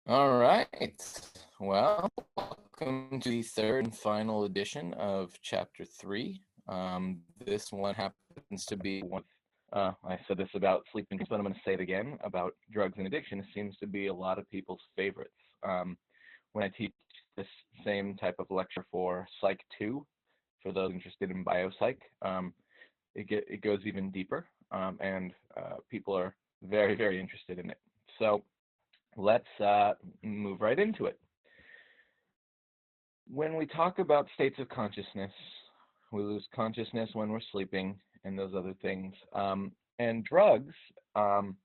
All right. Well, welcome to the third and final edition of Chapter 3. This one happens to be one. I said this about sleeping, but I'm going to say it again about drugs and addiction. It seems to be a lot of people's favorites. When I teach this same type of lecture for Psych 2, for those interested in biopsych, it goes even deeper, and people are very, very interested in it. So let's move right into it. When we talk about states of consciousness, we lose consciousness when we're sleeping and those other things. And drugs, um,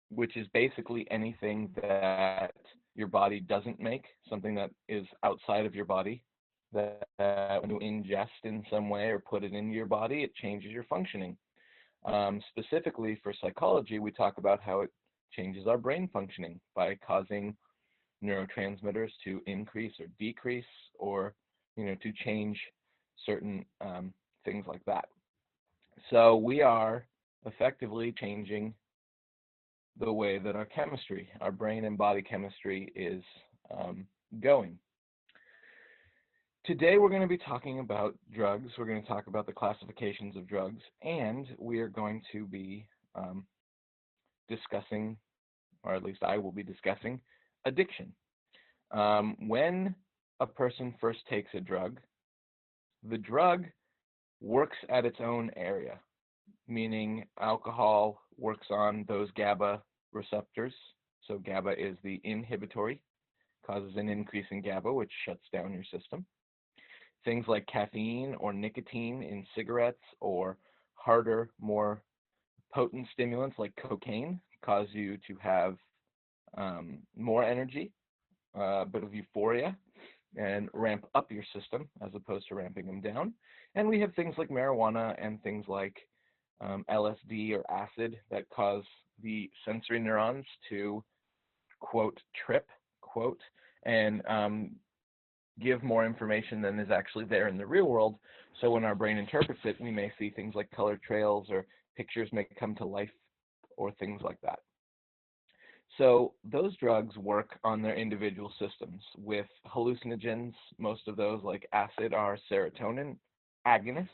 which is basically anything that your body doesn't make, something that is outside of your body, that when you ingest in some way or put it into your body, it changes your functioning. Specifically for psychology, we talk about how it changes our brain functioning by causing neurotransmitters to increase or decrease, or to change certain things like that. So we are effectively changing the way that our chemistry, our brain and body chemistry, is going. Today we're going to be talking about drugs. We're going to talk about the classifications of drugs, and we are going to be discussing, or at least I will be discussing, addiction. When a person first takes a drug, the drug works at its own area, meaning alcohol works on those GABA receptors. So GABA is the inhibitory, causes an increase in GABA, which shuts down your system. Things like caffeine or nicotine in cigarettes, or harder, more potent stimulants like cocaine cause you to have more energy, a bit of euphoria, and ramp up your system as opposed to ramping them down. And we have things like marijuana and things like LSD or acid that cause the sensory neurons to, quote, trip, quote, and give more information than is actually there in the real world. So when our brain interprets it, we may see things like color trails, or pictures may come to life, or things like that. So those drugs work on their individual systems. With hallucinogens, most of those, like acid, are serotonin agonists.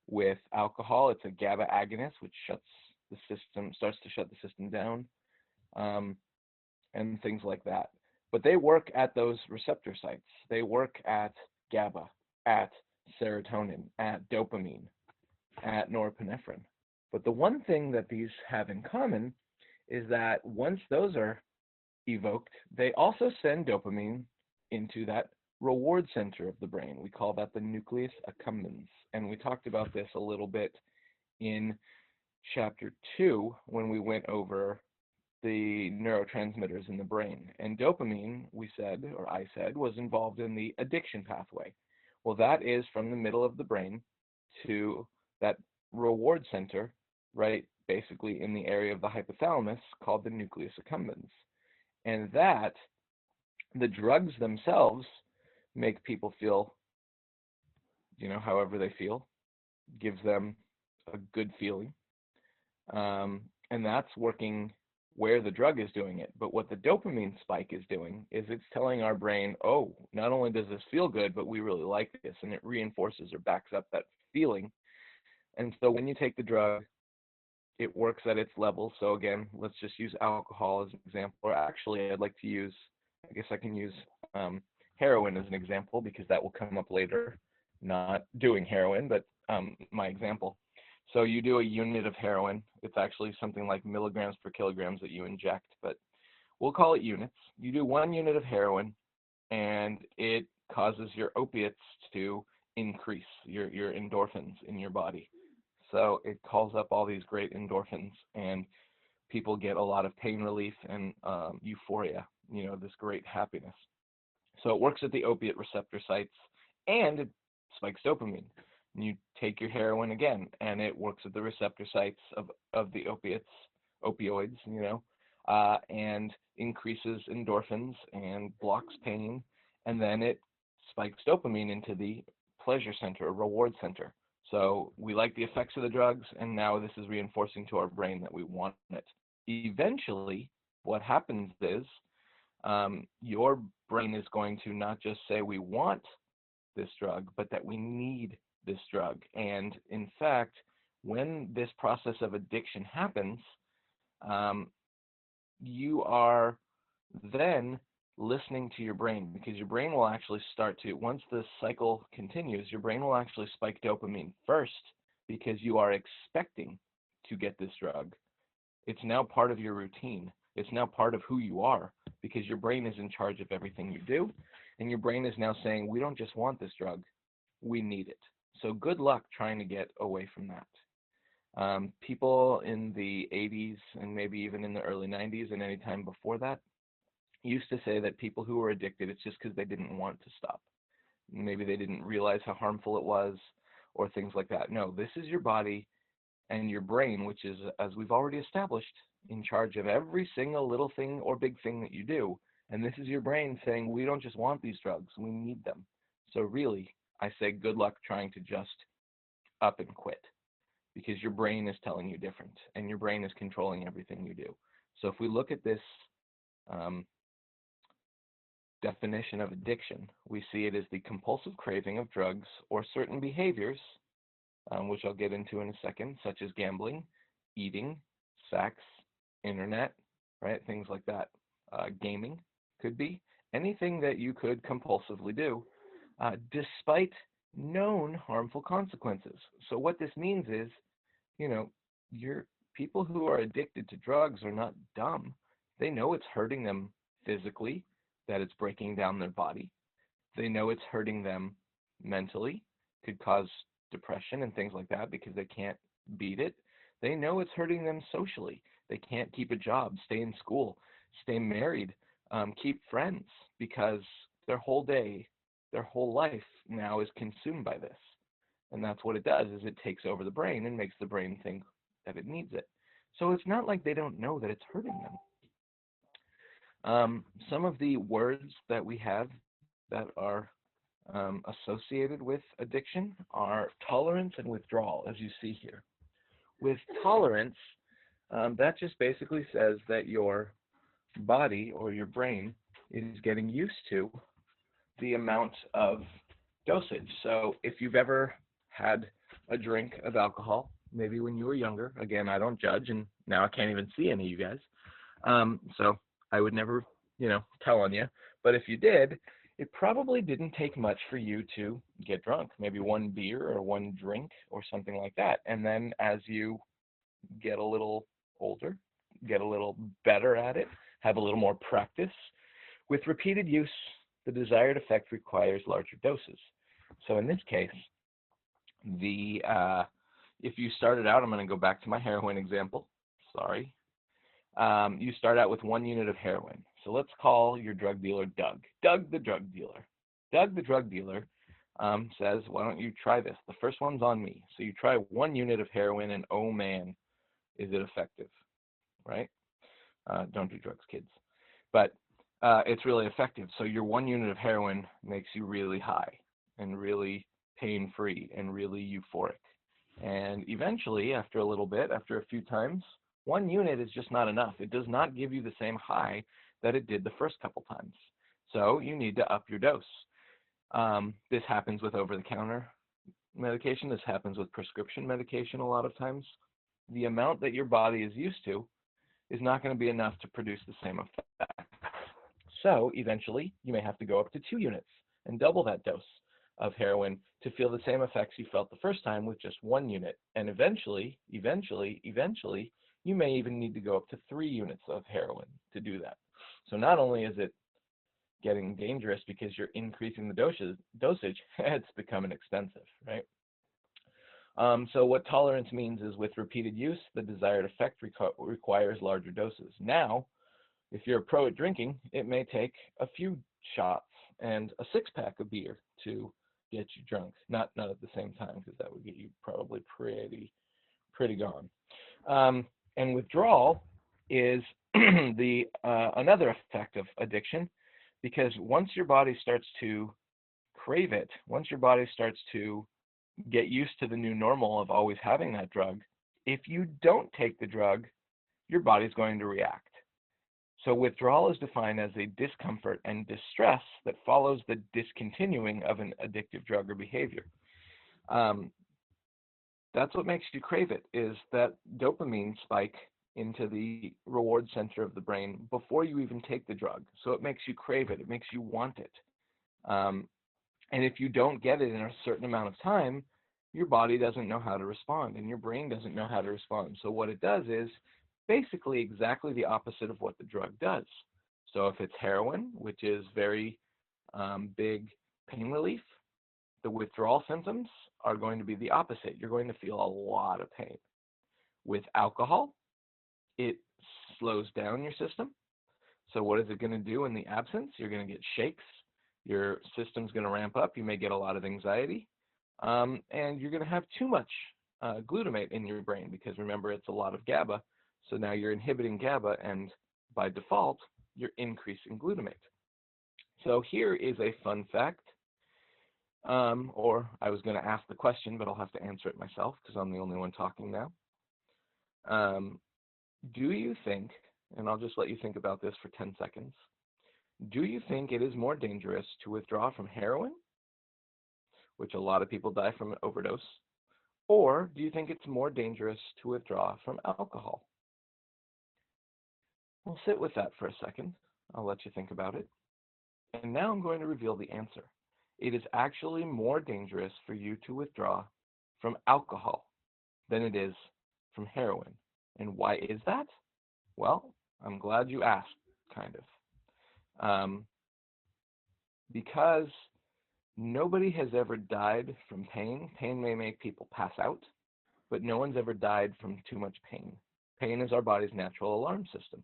With alcohol, it's a GABA agonist, which starts to shut the system down, um, and things like that. But they work at those receptor sites. They work at GABA, at serotonin, at dopamine, at norepinephrine. But the one thing that these have in common is that once those are evoked, they also send dopamine into that reward center of the brain. We call that the nucleus accumbens. And we talked about this a little bit in chapter 2 when we went over the neurotransmitters in the brain. And dopamine, we said, or I said, was involved in the addiction pathway. Well, that is from the middle of the brain to that reward center, right, basically in the area of the hypothalamus called the nucleus accumbens. And that, the drugs themselves make people feel, however they feel, gives them a good feeling. And that's working where the drug is doing it. But what the dopamine spike is doing is it's telling our brain, oh, not only does this feel good, but we really like this. And it reinforces or backs up that feeling. And so when you take the drug, it works at its level. So again, let's just use alcohol as an example. Or actually, I guess I can use heroin as an example, because that will come up later. Not doing heroin, but my example. So you do a unit of heroin. It's actually something like milligrams per kilograms that you inject, but we'll call it units. You do 1 unit of heroin, and it causes your opiates to increase, your endorphins in your body. So it calls up all these great endorphins, and people get a lot of pain relief and euphoria, this great happiness. So it works at the opiate receptor sites, and it spikes dopamine. And you take your heroin again, and it works at the receptor sites of the opioids, and increases endorphins and blocks pain. And then it spikes dopamine into the pleasure center, or reward center. So we like the effects of the drugs, and now this is reinforcing to our brain that we want it. Eventually, what happens is Your brain is going to not just say we want this drug, but that we need this drug. And in fact, when this process of addiction happens, um, you are then listening to your brain, because your brain will actually start to, once the cycle continues, your brain will actually spike dopamine first because you are expecting to get this drug. It's now part of your routine. It's now part of who you are because your brain is in charge of everything you do. And your brain is now saying, we don't just want this drug, we need it. So good luck trying to get away from that. People in the 80s and maybe even in the early 90s and any time before that used to say that people who were addicted, it's just because they didn't want to stop. Maybe they didn't realize how harmful it was or things like that. No, this is your body and your brain, which is, as we've already established, in charge of every single little thing or big thing that you do. And this is your brain saying, we don't just want these drugs, we need them. So really, I say good luck trying to just up and quit, because your brain is telling you different and your brain is controlling everything you do. So if we look at this um, definition of addiction, we see it as the compulsive craving of drugs or certain behaviors, which I'll get into in a second, such as gambling, eating, sex, internet, right? Things like that. Gaming could be anything that you could compulsively do, despite known harmful consequences. So what this means is, your people who are addicted to drugs are not dumb. They know it's hurting them physically, that it's breaking down their body. They know it's hurting them mentally, could cause depression and things like that because they can't beat it. They know it's hurting them socially. They can't keep a job, stay in school, stay married, keep friends, because their whole day, their whole life now is consumed by this. And that's what it does, is it takes over the brain and makes the brain think that it needs it. So it's not like they don't know that it's hurting them. Some of the words that we have that are associated with addiction are tolerance and withdrawal, as you see here. With tolerance, that just basically says that your body or your brain is getting used to the amount of dosage. So if you've ever had a drink of alcohol, maybe when you were younger, again, I don't judge, and now I can't even see any of you guys. So I would never, tell on you. But if you did, it probably didn't take much for you to get drunk, maybe one beer or one drink or something like that. And then as you get a little older, get a little better at it, have a little more practice, with repeated use, the desired effect requires larger doses. So in this case, if you started out, I'm going to go back to my heroin example. Sorry. You start out with 1 unit of heroin. So let's call your drug dealer Doug. Doug the drug dealer. Doug the drug dealer says, why don't you try this? The first one's on me. So you try 1 unit of heroin, and oh man, is it effective, right? Don't do drugs, kids. But it's really effective. So your 1 unit of heroin makes you really high and really pain-free and really euphoric. And eventually, after a little bit, after a few times, 1 unit is just not enough. It does not give you the same high that it did the first couple times. So you need to up your dose. This happens with over-the-counter medication. This happens with prescription medication a lot of times. The amount that your body is used to is not going to be enough to produce the same effect. So eventually, you may have to go up to 2 units and double that dose of heroin to feel the same effects you felt the first time with just 1 unit. And eventually, you may even need to go up to 3 units of heroin to do that. So not only is it getting dangerous because you're increasing the dosage, it's becoming expensive, right? So what tolerance means is with repeated use, the desired effect requires larger doses. Now, if you're a pro at drinking, it may take a few shots and a 6-pack of beer to get you drunk. Not at the same time, because that would get you probably pretty gone. And withdrawal is another effect of addiction, because once your body starts to crave it, once your body starts to get used to the new normal of always having that drug, if you don't take the drug, your body's going to react. So withdrawal is defined as a discomfort and distress that follows the discontinuing of an addictive drug or behavior. Um, that's what makes you crave it, is that dopamine spike into the reward center of the brain before you even take the drug. So it makes you crave it. It makes you want it. Um, and if you don't get it in a certain amount of time, your body doesn't know how to respond and your brain doesn't know how to respond. So what it does is basically exactly the opposite of what the drug does. So if it's heroin, which is very big pain relief, the withdrawal symptoms are going to be the opposite. You're going to feel a lot of pain. With alcohol, it slows down your system. So what is it going to do in the absence? You're going to get shakes. Your system's going to ramp up. You may get a lot of anxiety. And you're going to have too much glutamate in your brain because remember, it's a lot of GABA. So now you're inhibiting GABA, and by default, you're increasing glutamate. So here is a fun fact. Or I was going to ask the question, but I'll have to answer it myself because I'm the only one talking now. Do you think, and I'll just let you think about this for 10 seconds, do you think it is more dangerous to withdraw from heroin, which a lot of people die from an overdose, or do you think it's more dangerous to withdraw from alcohol? We'll sit with that for a second. I'll let you think about it. And now I'm going to reveal the answer. It is actually more dangerous for you to withdraw from alcohol than it is from heroin. And why is that? Well, I'm glad you asked, kind of. Because nobody has ever died from pain. Pain may make people pass out, but no one's ever died from too much pain. Pain is our body's natural alarm system.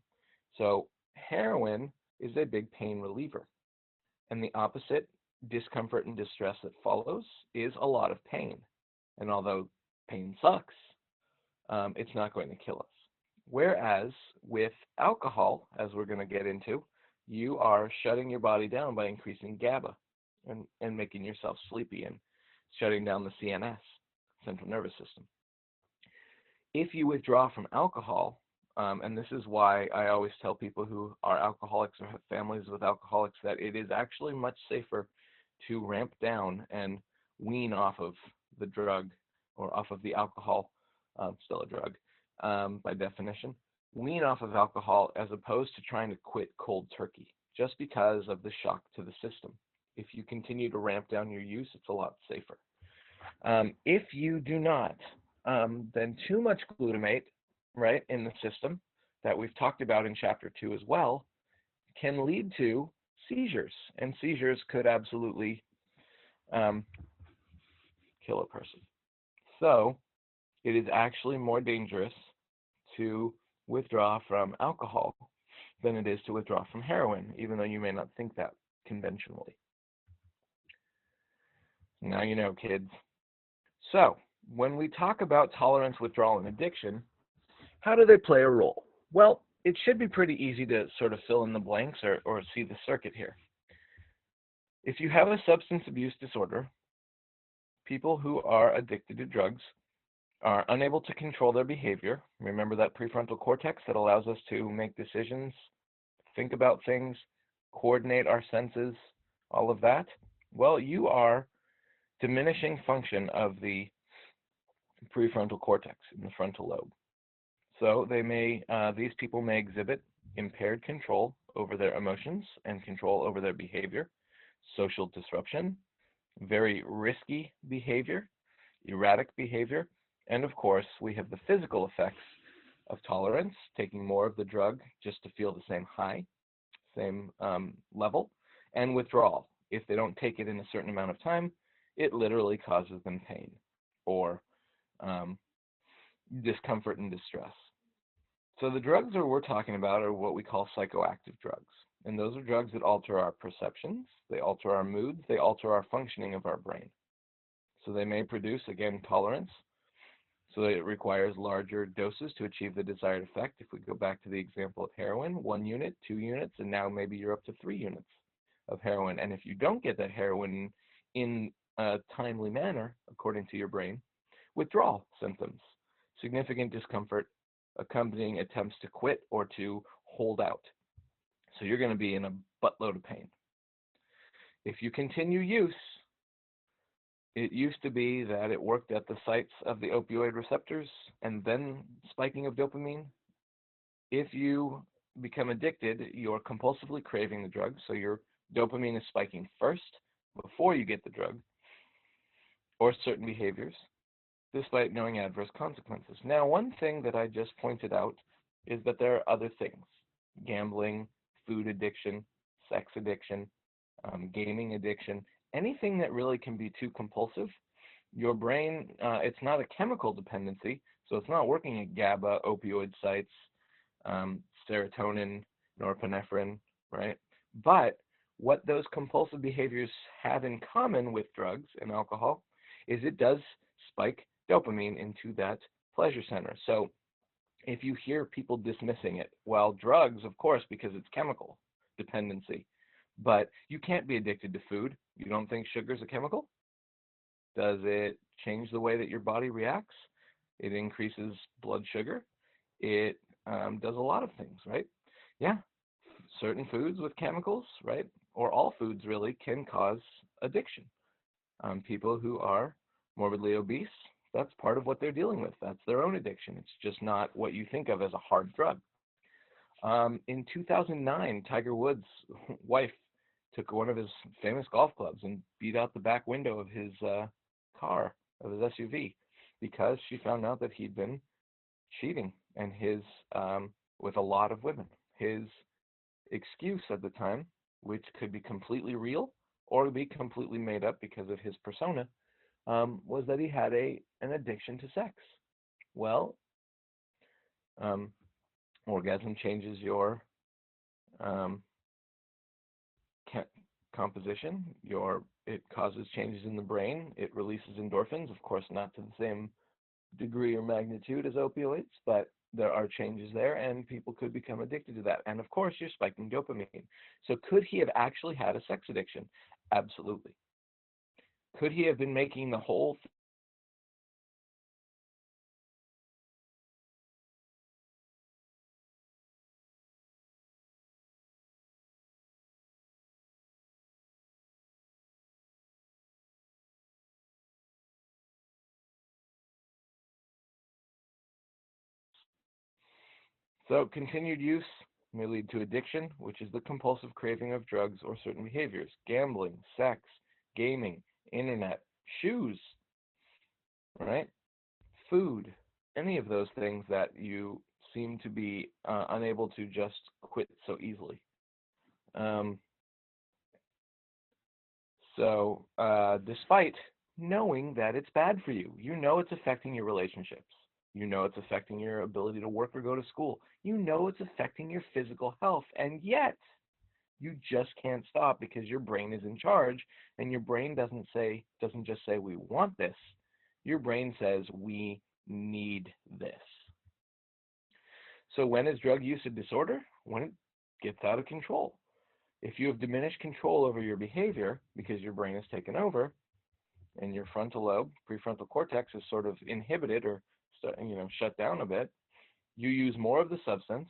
So heroin is a big pain reliever. And the opposite, discomfort and distress that follows, is a lot of pain. And although pain sucks, it's not going to kill us. Whereas with alcohol, as we're going to get into, you are shutting your body down by increasing GABA and making yourself sleepy and shutting down the CNS, central nervous system. If you withdraw from alcohol, and this is why I always tell people who are alcoholics or have families with alcoholics that it is actually much safer to ramp down and wean off of the drug or off of the alcohol, still a drug by definition, wean off of alcohol as opposed to trying to quit cold turkey just because of the shock to the system. If you continue to ramp down your use, it's a lot safer. If you do not, then too much glutamate, right, in the system that we've talked about in chapter 2 as well, can lead to seizures. And seizures could absolutely kill a person. So it is actually more dangerous to withdraw from alcohol than it is to withdraw from heroin, even though you may not think that conventionally. Now you know, kids. So when we talk about tolerance, withdrawal, and addiction, how do they play a role? Well, it should be pretty easy to sort of fill in the blanks or see the circuit here. If you have a substance abuse disorder, people who are addicted to drugs are unable to control their behavior. Remember that prefrontal cortex that allows us to make decisions, think about things, coordinate our senses, all of that? Well, you are diminishing function of the prefrontal cortex in the frontal lobe. So these people may exhibit impaired control over their emotions and control over their behavior, social disruption, very risky behavior, erratic behavior, and of course, we have the physical effects of tolerance, taking more of the drug just to feel the same high, same level, and withdrawal. If they don't take it in a certain amount of time, it literally causes them pain or discomfort and distress. So the drugs that we're talking about are what we call psychoactive drugs. And those are drugs that alter our perceptions, they alter our moods, they alter our functioning of our brain. So they may produce, again, tolerance. So it requires larger doses to achieve the desired effect. If we go back to the example of heroin, 1 unit, 2 units, and now maybe you're up to 3 units of heroin. And if you don't get that heroin in a timely manner, according to your brain, withdrawal symptoms, significant discomfort, accompanying attempts to quit or to hold out. So you're going to be in a buttload of pain. If you continue use, it used to be that it worked at the sites of the opioid receptors and then spiking of dopamine. If you become addicted, you're compulsively craving the drug, so your dopamine is spiking first before you get the drug or certain behaviors, despite knowing adverse consequences. Now, one thing that I just pointed out is that there are other things: gambling, food addiction, sex addiction, gaming addiction, anything that really can be too compulsive. Your brain, it's not a chemical dependency, so it's not working at GABA, opioid sites, serotonin, norepinephrine, right? But what those compulsive behaviors have in common with drugs and alcohol is it does spike dopamine into that pleasure center. So if you hear people dismissing it, well, drugs, of course, because it's chemical dependency, but you can't be addicted to food. You don't think sugar is a chemical? Does it change the way that your body reacts? It increases blood sugar. It does a lot of things, right? Yeah, certain foods with chemicals, right, or all foods really, can cause addiction. People who are morbidly obese, that's part of what they're dealing with. That's their own addiction. It's just not what you think of as a hard drug. In 2009, Tiger Woods' wife took one of his famous golf clubs and beat out the back window of his car, of his SUV, because she found out that he'd been cheating and his with a lot of women. His excuse at the time, which could be completely real or be completely made up because of his persona, was that he had an addiction to sex. Well, um, orgasm changes your um, composition. It causes changes in the brain. It releases endorphins, of course, not to the same degree or magnitude as opioids, but there are changes there, and people could become addicted to that. And of course, you're spiking dopamine. So could he have actually had a sex addiction? Absolutely. Could he have been making the whole So continued use may lead to addiction, which is the compulsive craving of drugs or certain behaviors: gambling, sex, gaming, internet, shoes, right? Food, any of those things that you seem to be unable to just quit so easily. Um, despite knowing that it's bad for you, you know it's affecting your relationships. You know it's affecting your ability to work or go to school. You know it's affecting your physical health, and yet you just can't stop because your brain is in charge, and your brain doesn't just say we want this. Your brain says we need this. So when is drug use a disorder? When it gets out of control. If you have diminished control over your behavior because your brain is taken over and your frontal lobe, prefrontal cortex, is sort of inhibited or shut down a bit, you use more of the substance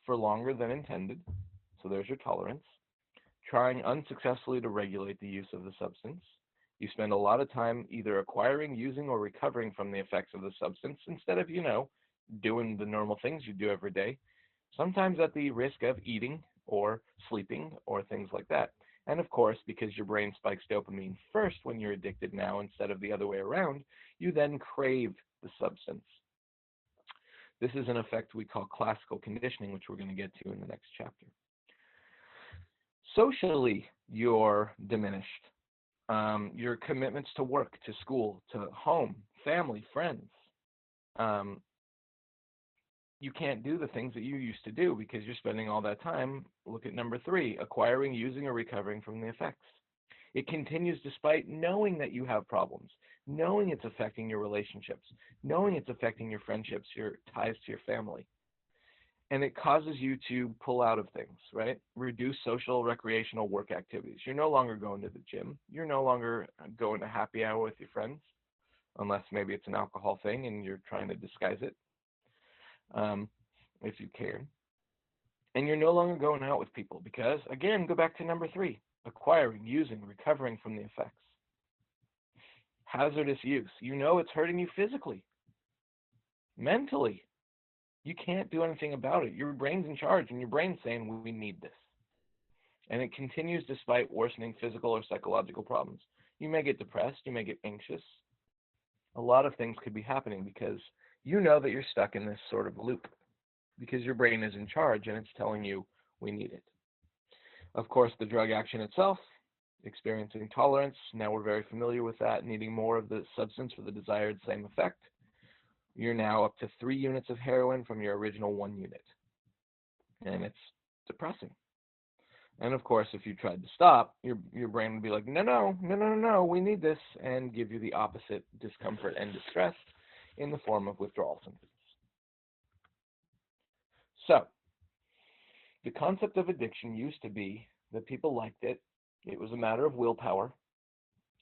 for longer than intended. So there's your tolerance. Trying unsuccessfully to regulate the use of the substance. You spend a lot of time either acquiring, using, or recovering from the effects of the substance instead of, doing the normal things you do every day, sometimes at the risk of eating or sleeping or things like that. And of course, because your brain spikes dopamine first when you're addicted now instead of the other way around, you then crave the substance. This is an effect we call classical conditioning, which we're going to get to in the next chapter. Socially, you're diminished. Your commitments to work, to school, to home, family, friends. You can't do the things that you used to do because you're spending all that time. Look at number 3, acquiring, using, or recovering from the effects. It continues despite knowing that you have problems, knowing it's affecting your relationships, knowing it's affecting your friendships, your ties to your family. And it causes you to pull out of things, right? Reduce social, recreational, work activities. You're no longer going to the gym. You're no longer going to happy hour with your friends, unless maybe it's an alcohol thing and you're trying to disguise it, if you can. And you're no longer going out with people because, again, go back to number three, acquiring, using, recovering from the effects. Hazardous use. You know it's hurting you physically, mentally. You can't do anything about it. Your brain's in charge, and your brain's saying, we need this. And it continues despite worsening physical or psychological problems. You may get depressed, you may get anxious. A lot of things could be happening because you know that you're stuck in this sort of loop because your brain is in charge and it's telling you we need it. Of course, the drug action itself, experiencing tolerance, now we're very familiar with that, needing more of the substance for the desired same effect. You're now up to 3 units of heroin from your original 1 unit. And it's depressing. And of course, if you tried to stop, your brain would be like, no, no, no, no, no, no, we need this, and give you the opposite discomfort and distress in the form of withdrawal symptoms. So, the concept of addiction used to be that people liked it. It was a matter of willpower.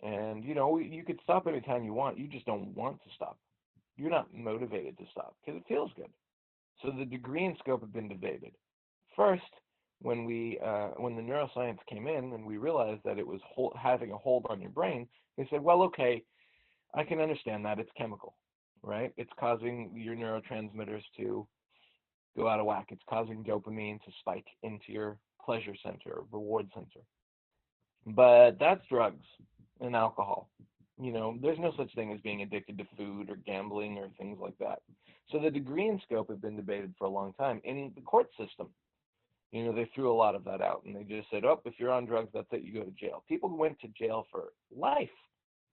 And, you could stop anytime you want. You just don't want to stop. You're not motivated to stop because it feels good. So the degree and scope have been debated. First, when the neuroscience came in and we realized that it was having a hold on your brain, they said, well, okay, I can understand that it's chemical, right? It's causing your neurotransmitters to go out of whack. It's causing dopamine to spike into your pleasure center, reward center. But that's drugs and alcohol. There's no such thing as being addicted to food or gambling or things like that. So the degree and scope have been debated for a long time. In the court system, they threw a lot of that out and they just said, oh, if you're on drugs, that's it, you go to jail. People went to jail for life,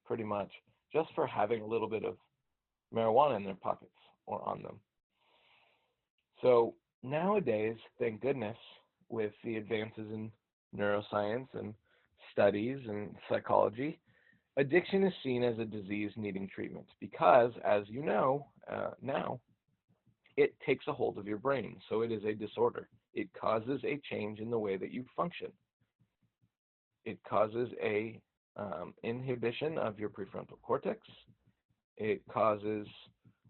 pretty much, just for having a little bit of marijuana in their pockets or on them. So nowadays, thank goodness, with the advances in neuroscience and studies and psychology, addiction is seen as a disease needing treatment because, as you know now, it takes a hold of your brain. So it is a disorder. It causes a change in the way that you function. It causes a inhibition of your prefrontal cortex. It causes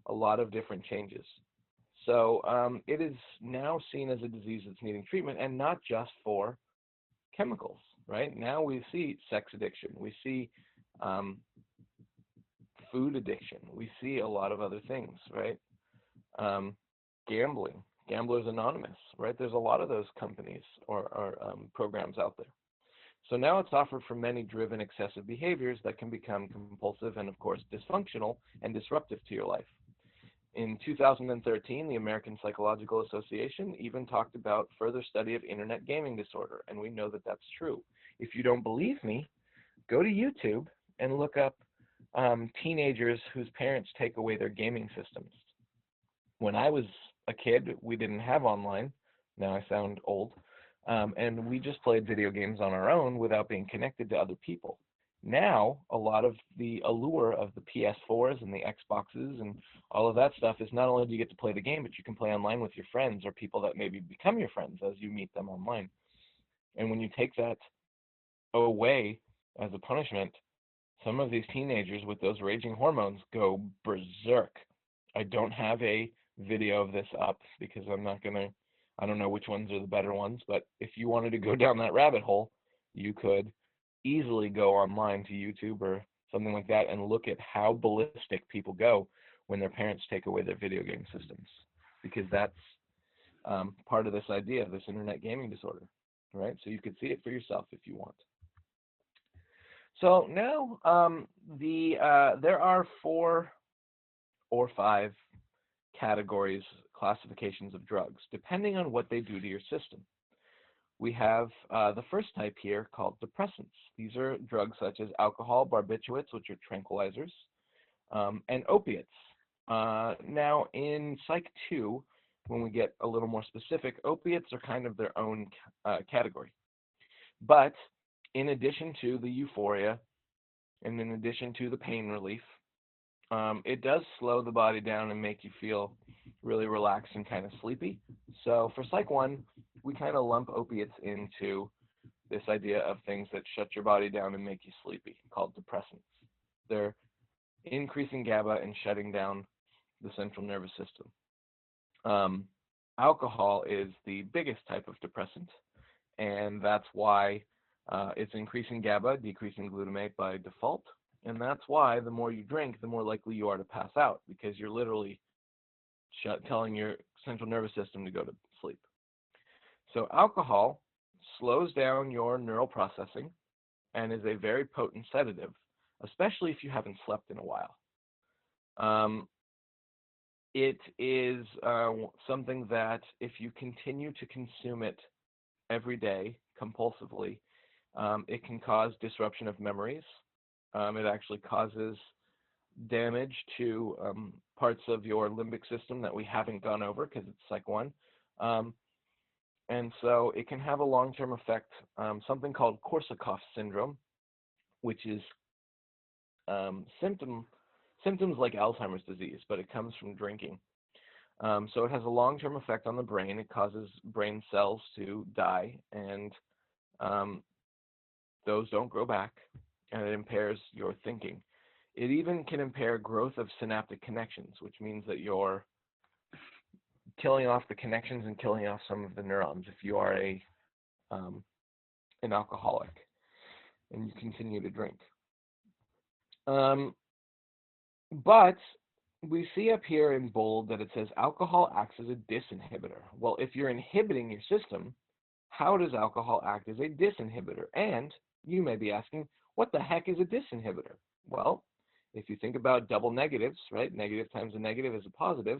a lot of different changes. So it is now seen as a disease that's needing treatment, and not just for chemicals, right? Now we see sex addiction. We see food addiction. We see a lot of other things, right? Gambling, Gamblers Anonymous, right? There's a lot of those companies or programs out there. So now it's offered for many driven excessive behaviors that can become compulsive and, of course, dysfunctional and disruptive to your life. In 2013, the American Psychological Association even talked about further study of internet gaming disorder, and we know that that's true. If you don't believe me, go to YouTube and look up teenagers whose parents take away their gaming systems. When I was a kid, we didn't have online. Now I sound old. And we just played video games on our own without being connected to other people. Now, a lot of the allure of the PS4s and the Xboxes and all of that stuff is not only do you get to play the game, but you can play online with your friends or people that maybe become your friends as you meet them online. And when you take that away as a punishment, some of these teenagers with those raging hormones go berserk. I don't have a video of this up because I don't know which ones are the better ones, but if you wanted to go down that rabbit hole, you could easily go online to YouTube or something like that and look at how ballistic people go when their parents take away their video game systems, because that's part of this idea of this internet gaming disorder, right? So you could see it for yourself if you want. So now there are 4 or 5 categories, classifications of drugs, depending on what they do to your system. We have the first type here called depressants. These are drugs such as alcohol, barbiturates, which are tranquilizers, and opiates. Now, in Psych 2, when we get a little more specific, opiates are kind of their own category. But in addition to the euphoria, and in addition to the pain relief, it does slow the body down and make you feel really relaxed and kind of sleepy. So for Psych 1, we kind of lump opiates into this idea of things that shut your body down and make you sleepy, called depressants. They're increasing GABA and shutting down the central nervous system. Alcohol is the biggest type of depressant, and that's why it's increasing GABA, decreasing glutamate by default. And that's why the more you drink, the more likely you are to pass out, because you're literally telling your central nervous system to go to sleep. So alcohol slows down your neural processing and is a very potent sedative, especially if you haven't slept in a while. Um, it is something that if you continue to consume it every day compulsively, it can cause disruption of memories. It actually causes damage to parts of your limbic system that we haven't gone over because it's Psych 1. Um, and so it can have a long-term effect, something called Korsakoff syndrome, which is symptoms like Alzheimer's disease, but it comes from drinking. So it has a long-term effect on the brain. It causes brain cells to die, and um, those don't grow back, and it impairs your thinking. It even can impair growth of synaptic connections, which means that you're killing off the connections and killing off some of the neurons if you are um, an alcoholic and you continue to drink. But we see up here in bold that it says alcohol acts as a disinhibitor. Well, if you're inhibiting your system, how does alcohol act as a disinhibitor? And you may be asking, what the heck is a disinhibitor? Well, if you think about double negatives, right? Negative times a negative is a positive.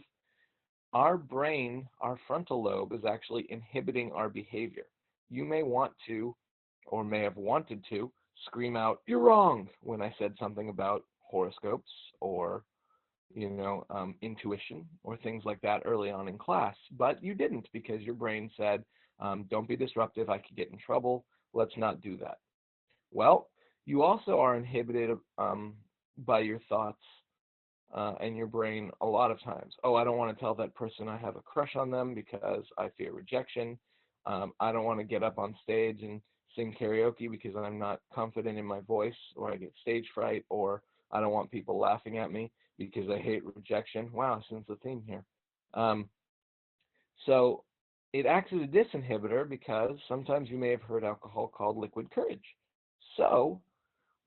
Our brain, our frontal lobe, is actually inhibiting our behavior. You may want to, or may have wanted to, scream out, "You're wrong," when I said something about horoscopes or, intuition or things like that early on in class, but you didn't because your brain said, don't be disruptive, I could get in trouble, let's not do that. Well, you also are inhibited by your thoughts and your brain a lot of times. Oh, I don't want to tell that person I have a crush on them because I fear rejection. I don't want to get up on stage and sing karaoke because I'm not confident in my voice, or I get stage fright, or I don't want people laughing at me because I hate rejection. Wow, since the theme here. So it acts as a disinhibitor because sometimes you may have heard alcohol called liquid courage. So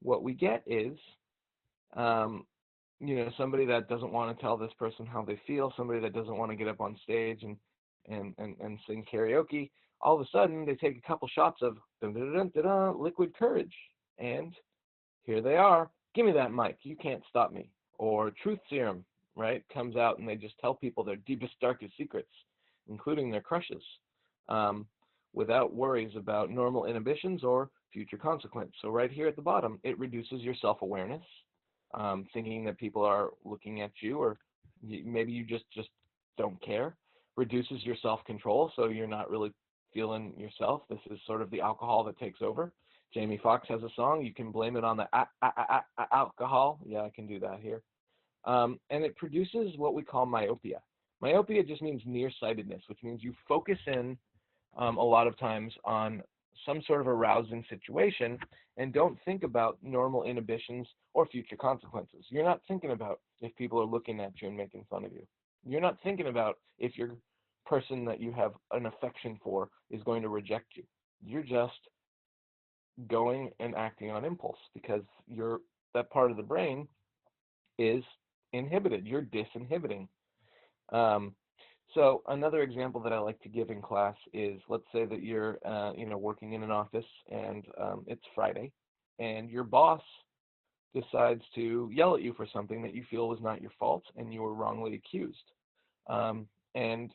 what we get is somebody that doesn't want to tell this person how they feel, somebody that doesn't want to get up on stage and sing karaoke. All of a sudden, they take a couple shots of liquid courage, and here they are. Give me that mic. You can't stop me. Or truth serum, right? Comes out, and they just tell people their deepest, darkest secrets, including their crushes, without worries about normal inhibitions or future consequence. So right here at the bottom, it reduces your self-awareness. Thinking that people are looking at you, or maybe you just don't care. Reduces your self-control, so you're not really feeling yourself. This is sort of the alcohol that takes over. Jamie Foxx has a song. You can blame it on the alcohol. Yeah, I can do that here. And it produces what we call myopia. Myopia just means nearsightedness, which means you focus in a lot of times on some sort of arousing situation and don't think about normal inhibitions or future consequences. You're not thinking about if people are looking at you and making fun of you. You're not thinking about if your person that you have an affection for is going to reject you. You're just going and acting on impulse because that part of the brain is inhibited. You're disinhibiting. So another example that I like to give in class is, let's say that you're, working in an office and it's Friday, and your boss decides to yell at you for something that you feel was not your fault and you were wrongly accused. And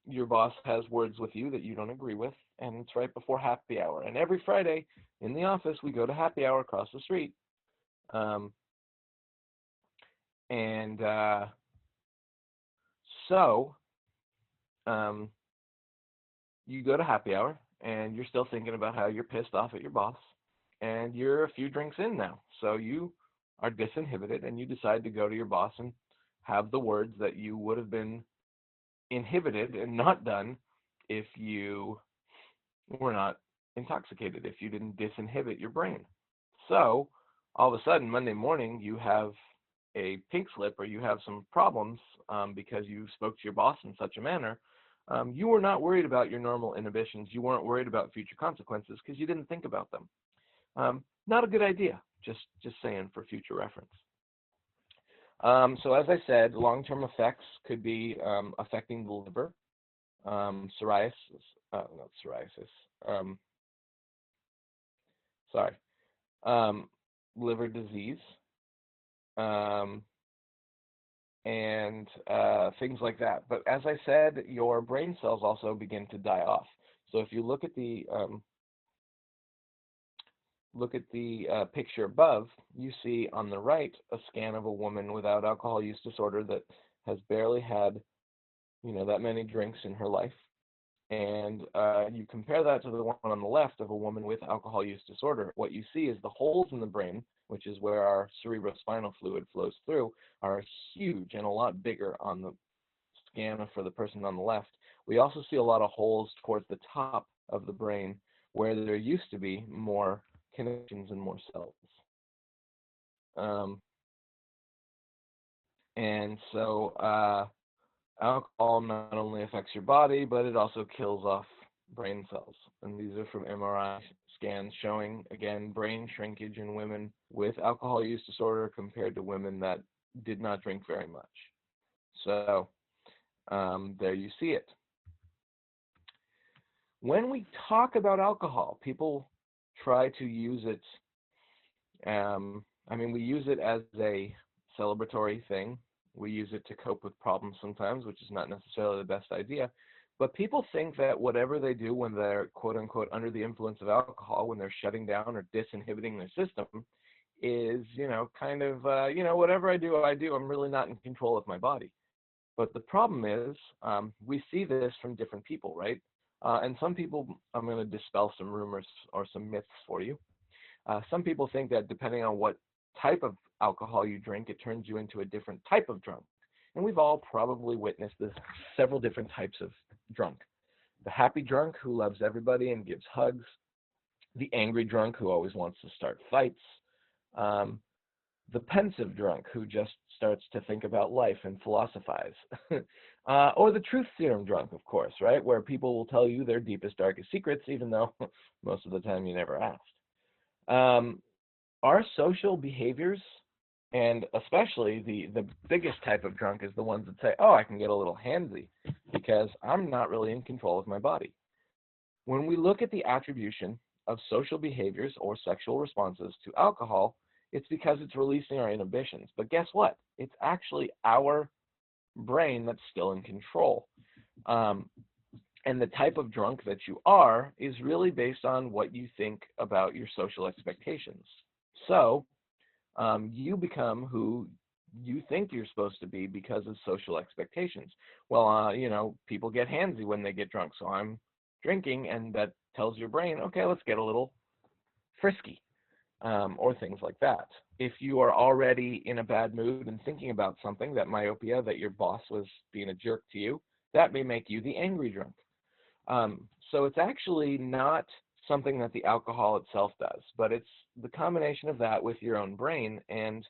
your boss has words with you that you don't agree with, and it's right before happy hour. And every Friday in the office, we go to happy hour across the street. So you go to happy hour and you're still thinking about how you're pissed off at your boss, and you're a few drinks in now. So you are disinhibited and you decide to go to your boss and have the words that you would have been inhibited and not done if you were not intoxicated, if you didn't disinhibit your brain. So all of a sudden, Monday morning, you have a pink slip or you have some problems because you spoke to your boss in such a manner You were not worried about your normal inhibitions. You weren't worried about future consequences because you didn't think about them. Not a good idea, just saying for future reference. So as I said, long-term effects could be affecting the liver, psoriasis, not psoriasis, sorry, liver disease, and things like that. But as I said, your brain cells also begin to die off. So if you look at the picture above, you see on the right a scan of a woman without alcohol use disorder that has barely had, that many drinks in her life. And you compare that to the one on the left of a woman with alcohol use disorder. What you see is the holes in the brain, which is where our cerebrospinal fluid flows through, are huge and a lot bigger on the scan for the person on the left. We also see a lot of holes towards the top of the brain where there used to be more connections and more cells. And so alcohol not only affects your body, but it also kills off brain cells. And these are from MRI scans showing, again, brain shrinkage in women with alcohol use disorder compared to women that did not drink very much. So there you see it. When we talk about alcohol, people try to use it. We use it as a celebratory thing. We use it to cope with problems sometimes, which is not necessarily the best idea. But people think that whatever they do when they're, quote unquote, under the influence of alcohol, when they're shutting down or disinhibiting their system, is, whatever I do, I'm really not in control of my body. But the problem is, we see this from different people, right? And some people, I'm going to dispel some rumors or some myths for you. Some people think that depending on what type of alcohol you drink, it turns you into a different type of drunk. And we've all probably witnessed this, several different types of drunk. The happy drunk who loves everybody and gives hugs. The angry drunk who always wants to start fights. The pensive drunk who just starts to think about life and philosophize. Or the truth serum drunk, of course, right? Where people will tell you their deepest, darkest secrets, even though most of the time you never asked. Our social behaviors, and especially the biggest type of drunk, is the ones that say, oh, I can get a little handsy because I'm not really in control of my body. When we look at the attribution of social behaviors or sexual responses to alcohol, it's because it's releasing our inhibitions. But guess what? It's actually our brain that's still in control. And the type of drunk that you are is really based on what you think about your social expectations. So you become who you think you're supposed to be because of social expectations. Well, people get handsy when they get drunk, so I'm drinking, and that tells your brain, okay, let's get a little frisky, or things like that. If you are already in a bad mood and thinking about something, that myopia, that your boss was being a jerk to you, that may make you the angry drunk. So it's actually not something that the alcohol itself does, but it's the combination of that with your own brain, and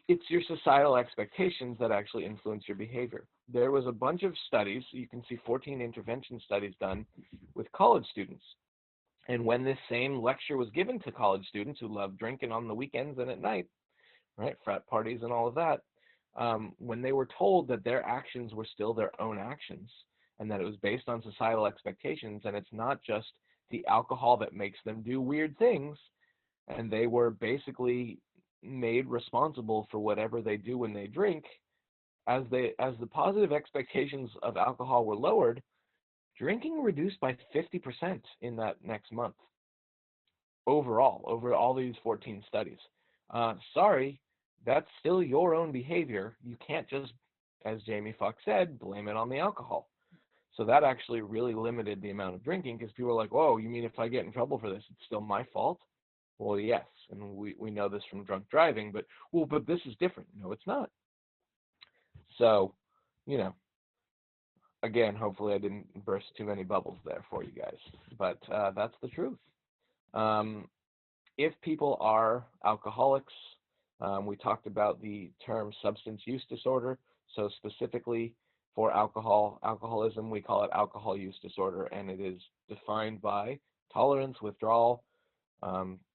it's your societal expectations that actually influence your behavior. There was a bunch of studies, you can see 14 intervention studies done with college students. And when this same lecture was given to college students who love drinking on the weekends and at night, right, frat parties and all of that, when they were told that their actions were still their own actions, and that it was based on societal expectations, and it's not just the alcohol that makes them do weird things, and they were basically made responsible for whatever they do when they drink, as the positive expectations of alcohol were lowered, drinking reduced by 50% in that next month overall, over all these 14 studies. Sorry, that's still your own behavior. You can't just, as Jamie Foxx said, blame it on the alcohol. So that actually really limited the amount of drinking, because people were like, whoa, you mean if I get in trouble for this, it's still my fault? Well, yes, and we know this from drunk driving, but this is different. No, it's not. So, again, hopefully I didn't burst too many bubbles there for you guys, but that's the truth. If people are alcoholics, we talked about the term substance use disorder. So specifically For alcoholism, we call it alcohol use disorder, and it is defined by tolerance, withdrawal,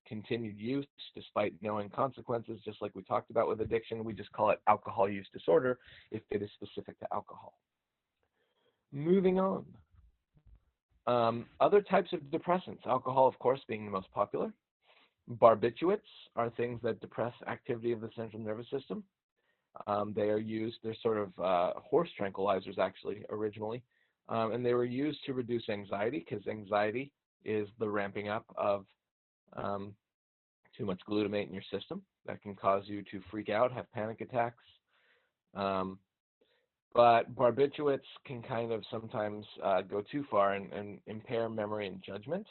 continued use despite knowing consequences, just like we talked about with addiction. We just call it alcohol use disorder if it is specific to alcohol. Moving on. Other types of depressants, alcohol, of course, being the most popular. Barbiturates are things that depress activity of the central nervous system. They are used, they're sort of horse tranquilizers, actually, originally. And they were used to reduce anxiety, because anxiety is the ramping up of too much glutamate in your system. That can cause you to freak out, have panic attacks. But barbiturates can kind of sometimes go too far and impair memory and judgment.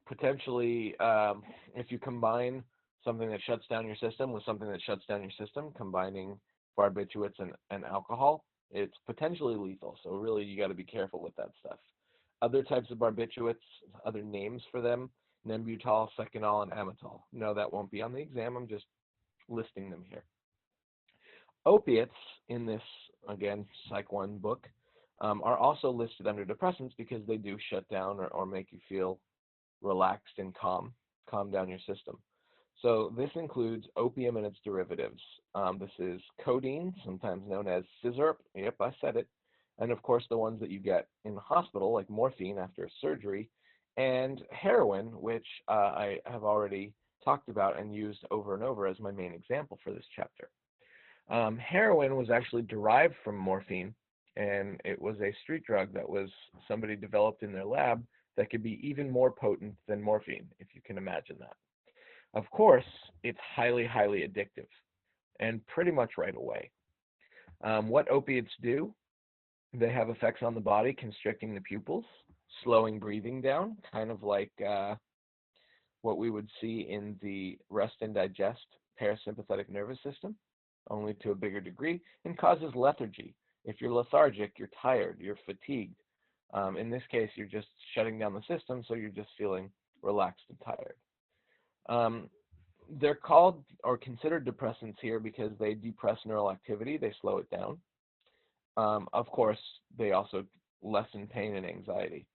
Potentially, if you combine something that shuts down your system with something that shuts down your system, combining barbiturates and alcohol, it's potentially lethal. So really, you got to be careful with that stuff. Other types of barbiturates, other names for them, Nembutal, Seconal, and Amytal. No, that won't be on the exam. I'm just listing them here. Opiates in this, again, Psych 1 book, are also listed under depressants because they do shut down or make you feel relaxed and calm down your system. So this includes opium and its derivatives. This is codeine, sometimes known as sizzurp. Yep, I said it. And of course, the ones that you get in the hospital, like morphine after a surgery, and heroin, which I have already talked about and used over and over as my main example for this chapter. Heroin was actually derived from morphine, and it was a street drug that was somebody developed in their lab that could be even more potent than morphine, if you can imagine that. Of course, it's highly, highly addictive, and pretty much right away. What opiates do, they have effects on the body, constricting the pupils, slowing breathing down, kind of like what we would see in the rest and digest parasympathetic nervous system, only to a bigger degree, and causes lethargy. If you're lethargic, you're tired, you're fatigued. In this case, you're just shutting down the system, so you're just feeling relaxed and tired. They're called or considered depressants here because they depress neural activity, they slow it down. Of course, they also lessen pain and anxiety.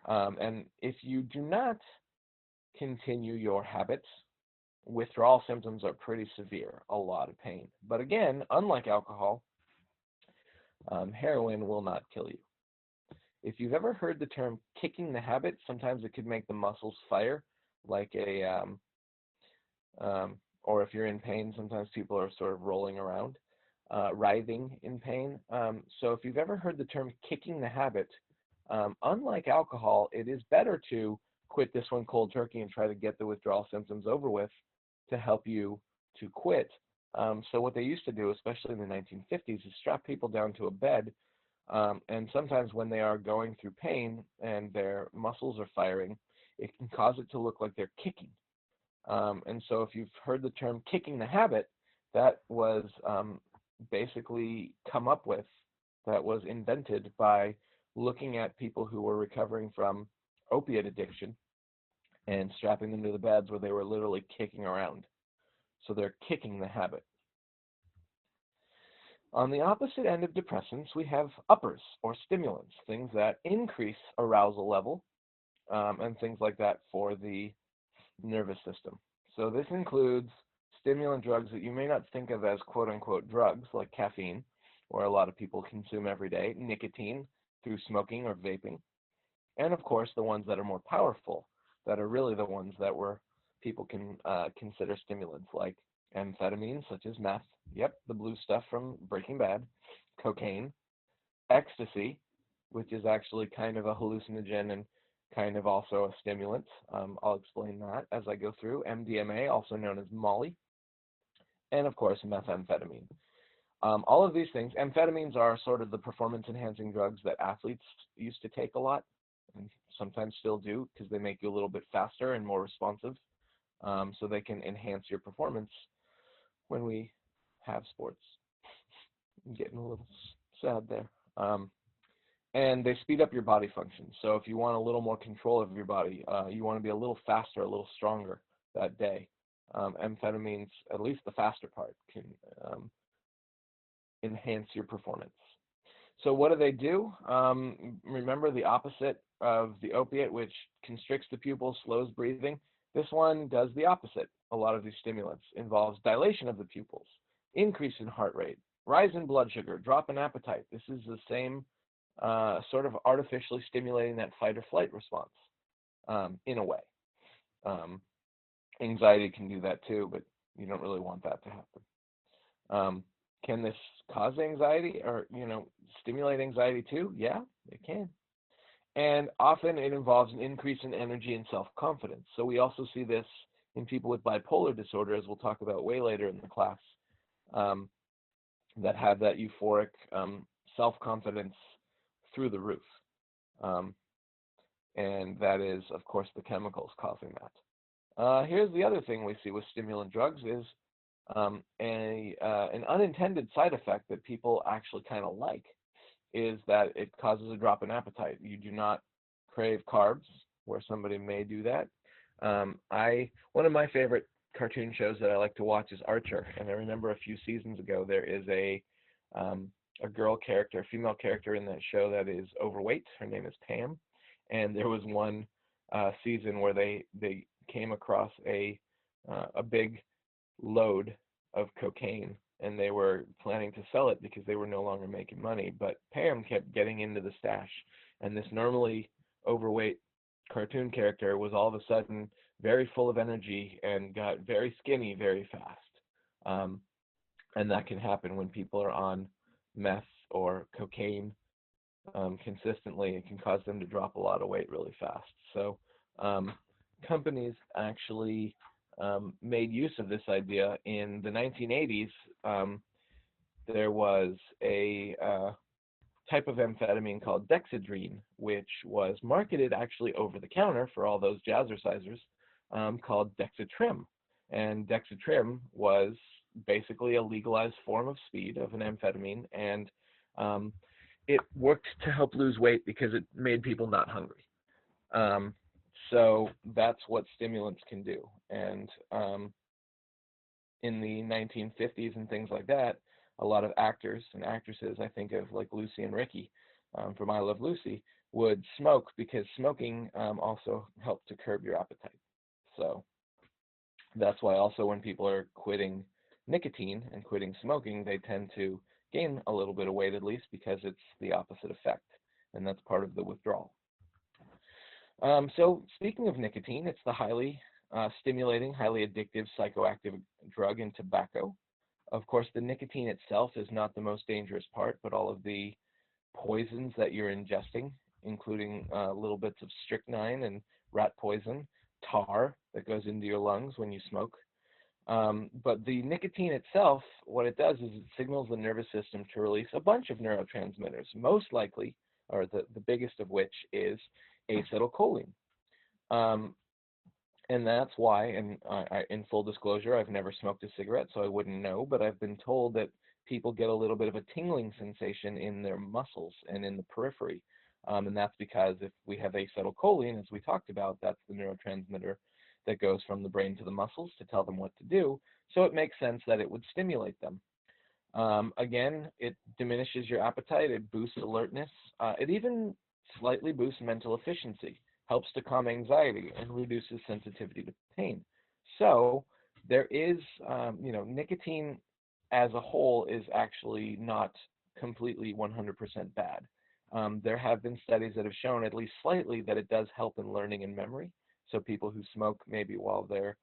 And if you do not continue your habits, withdrawal symptoms are pretty severe, a lot of pain. But again, unlike alcohol, heroin will not kill you. If you've ever heard the term kicking the habit, sometimes it could make the muscles fire, like or if you're in pain, sometimes people are sort of rolling around, writhing in pain. So if you've ever heard the term kicking the habit, unlike alcohol, it is better to quit this one cold turkey and try to get the withdrawal symptoms over with to help you to quit. So what they used to do, especially in the 1950s, is strap people down to a bed, and sometimes when they are going through pain and their muscles are firing, it can cause it to look like they're kicking. And so if you've heard the term kicking the habit, that was basically come up with, that was invented by looking at people who were recovering from opiate addiction and strapping them to the beds where they were literally kicking around. So they're kicking the habit. On the opposite end of depressants, we have uppers or stimulants, things that increase arousal level and things like that for the nervous system. So this includes stimulant drugs that you may not think of as quote-unquote drugs, like caffeine, or a lot of people consume every day, nicotine through smoking or vaping, and of course the ones that are more powerful, that are really the ones that people can consider stimulants, like amphetamines such as meth, yep, the blue stuff from Breaking Bad, cocaine, ecstasy, which is actually kind of a hallucinogen and kind of also a stimulant. I'll explain that as I go through. MDMA, also known as Molly, and of course methamphetamine. All of these things, amphetamines are sort of the performance-enhancing drugs that athletes used to take a lot, and sometimes still do, because they make you a little bit faster and more responsive, so they can enhance your performance when we have sports. I'm getting a little sad there. And they speed up your body function. So if you want a little more control of your body, you want to be a little faster, a little stronger that day. Amphetamines, at least the faster part, can enhance your performance. So what do? Remember the opposite of the opiate, which constricts the pupils, slows breathing. This one does the opposite. A lot of these stimulants involves dilation of the pupils, increase in heart rate, rise in blood sugar, drop in appetite. This is the same sort of artificially stimulating that fight or flight response in a way. Anxiety can do that too, but you don't really want that to happen. Can this cause anxiety or, stimulate anxiety too? Yeah, it can. And often it involves an increase in energy and self-confidence. So we also see this in people with bipolar disorder, as we'll talk about way later in the class, that have that euphoric self-confidence through the roof. And that is, of course, the chemicals causing that. Here's the other thing we see with stimulant drugs is an unintended side effect that people actually kind of like is that it causes a drop in appetite. You do not crave carbs, where somebody may do that. One of my favorite cartoon shows that I like to watch is Archer, and I remember a few seasons ago there is a girl character, a female character in that show that is overweight. Her name is Pam, and there was one season where they came across a big load of cocaine, and they were planning to sell it because they were no longer making money. But Pam kept getting into the stash, and this normally overweight cartoon character was all of a sudden very full of energy and got very skinny very fast. And that can happen when people are on meth or cocaine consistently. It can cause them to drop a lot of weight really fast. So companies actually made use of this idea. In the 1980s, there was a type of amphetamine called dexedrine, which was marketed actually over the counter for all those jazzercisers, called Dexatrim. And Dexatrim was basically a legalized form of speed of an amphetamine, and it worked to help lose weight because it made people not hungry. So that's what stimulants can do. And in the 1950s and things like that, a lot of actors and actresses, I think of like Lucy and Ricky from I Love Lucy, would smoke because smoking also helped to curb your appetite. So that's why also when people are quitting nicotine and quitting smoking, they tend to gain a little bit of weight, at least, because it's the opposite effect, and that's part of the withdrawal. So speaking of nicotine, it's the highly stimulating, highly addictive psychoactive drug in tobacco. Of course, the nicotine itself is not the most dangerous part, but all of the poisons that you're ingesting, including little bits of strychnine and rat poison, tar that goes into your lungs when you smoke. But the nicotine itself, what it does is it signals the nervous system to release a bunch of neurotransmitters, most likely, or the biggest of which is acetylcholine. And that's why, and in full disclosure, I've never smoked a cigarette, so I wouldn't know, but I've been told that people get a little bit of a tingling sensation in their muscles and in the periphery. And that's because if we have acetylcholine, as we talked about, that's the neurotransmitter that goes from the brain to the muscles to tell them what to do. So it makes sense that it would stimulate them. Again, it diminishes your appetite, it boosts alertness, it even slightly boosts mental efficiency, helps to calm anxiety, and reduces sensitivity to pain. So there is, nicotine as a whole is actually not completely 100% bad. There have been studies that have shown at least slightly that it does help in learning and memory. So people who smoke maybe while they're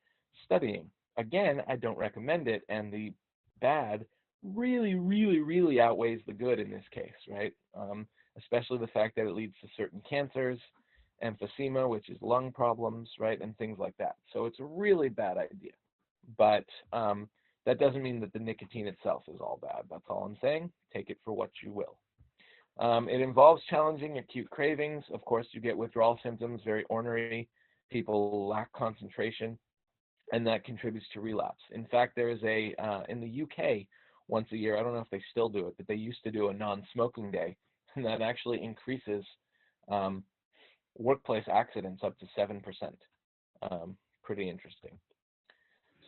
studying. Again, I don't recommend it, and the bad really, really, really outweighs the good in this case, right? Especially the fact that it leads to certain cancers, emphysema, which is lung problems, right, and things like that. So it's a really bad idea. But that doesn't mean that the nicotine itself is all bad. That's all I'm saying. Take it for what you will. It involves challenging acute cravings. Of course, you get withdrawal symptoms, very ornery. People lack concentration, and that contributes to relapse. In fact, there is in the UK, once a year, I don't know if they still do it, but they used to do a non-smoking day, and that actually increases workplace accidents up to 7%. Pretty interesting.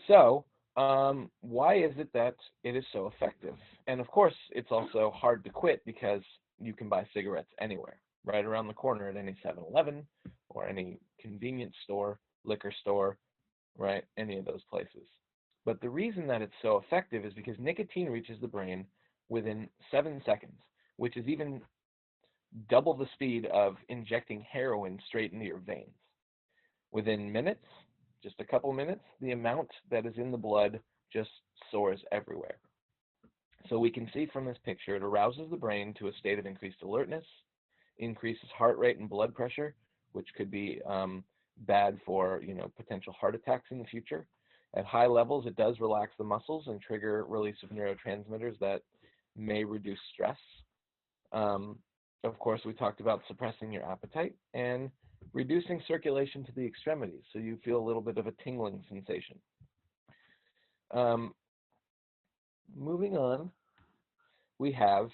So Why is it that it is so effective? And of course, it's also hard to quit because you can buy cigarettes anywhere, right around the corner at any 7-Eleven or any convenience store, liquor store, right? Any of those places. But the reason that it's so effective is because nicotine reaches the brain within 7 seconds, which is even double the speed of injecting heroin straight into your veins. Within minutes, just a couple minutes, the amount that is in the blood just soars everywhere. So we can see from this picture, it arouses the brain to a state of increased alertness, increases heart rate and blood pressure, which could be bad for potential heart attacks in the future. At high levels, it does relax the muscles and trigger release of neurotransmitters that may reduce stress. Um, of course, we talked about suppressing your appetite and reducing circulation to the extremities, so you feel a little bit of a tingling sensation. Um, Moving on, we have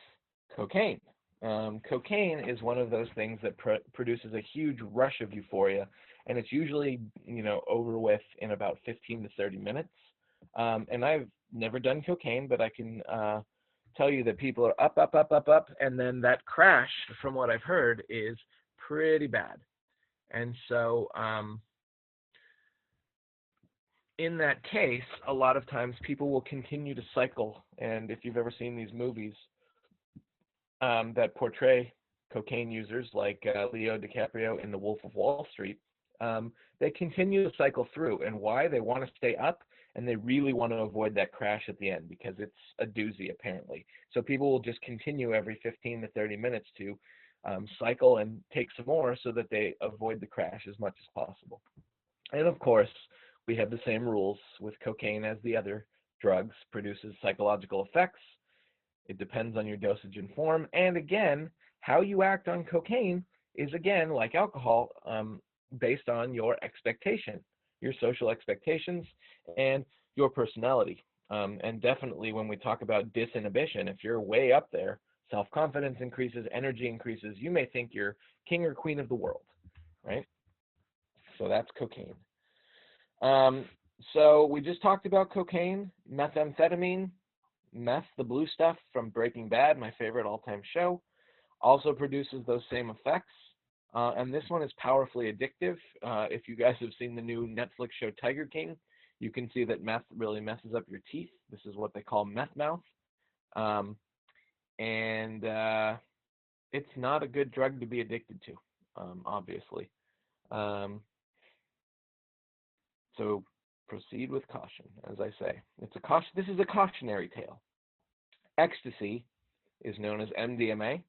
cocaine. Cocaine is one of those things that produces a huge rush of euphoria, and it's usually over with in about 15 to 30 minutes. And I've never done cocaine, but I can tell you that people are up, up, up, up, up, and then that crash, from what I've heard, is pretty bad. And so in that case, a lot of times people will continue to cycle. And if you've ever seen these movies that portray cocaine users like Leo DiCaprio in The Wolf of Wall Street, they continue to cycle through. And why? They want to stay up, and they really want to avoid that crash at the end because it's a doozy, apparently. So people will just continue every 15 to 30 minutes to cycle and take some more so that they avoid the crash as much as possible. And of course, we have the same rules with cocaine as the other drugs, produces psychological effects. It depends on your dosage and form. And again, how you act on cocaine is, again, like alcohol, based on your expectation, your social expectations, and your personality. And definitely when we talk about disinhibition, if you're way up there, self-confidence increases, energy increases, you may think you're king or queen of the world, right? So that's cocaine. Um, so we just talked about cocaine, methamphetamine, meth, the blue stuff from Breaking Bad, my favorite all-time show, also produces those same effects. And this one is powerfully addictive. If you guys have seen the new Netflix show Tiger King, you can see that meth really messes up your teeth. This is what they call meth mouth. And it's not a good drug to be addicted to, obviously. So proceed with caution, as I say. This is a cautionary tale. Ecstasy is known as MDMA.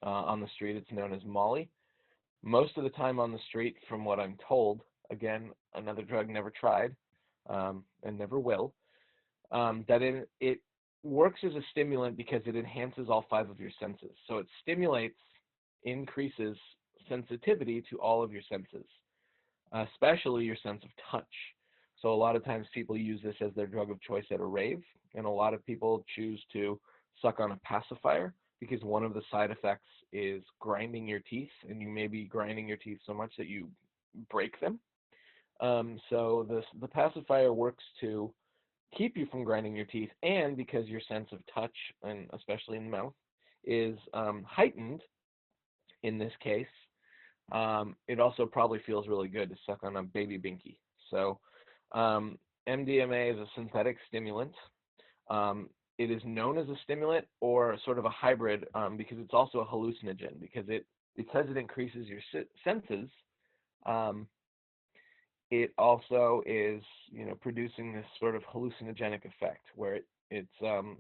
On the street, it's known as Molly. Most of the time on the street, from what I'm told, again, another drug never tried, and never will, that it works as a stimulant because it enhances all 5 of your senses. So it stimulates, increases sensitivity to all of your senses, especially your sense of touch. So a lot of times people use this as their drug of choice at a rave, and a lot of people choose to suck on a pacifier because one of the side effects is grinding your teeth, and you may be grinding your teeth so much that you break them. So the pacifier works to keep you from grinding your teeth, and because your sense of touch, and especially in the mouth, is heightened in this case, it also probably feels really good to suck on a baby binky. So MDMA is a synthetic stimulant. It is known as a stimulant or sort of a hybrid because it's also a hallucinogen because it increases your senses. It also is producing this sort of hallucinogenic effect where it's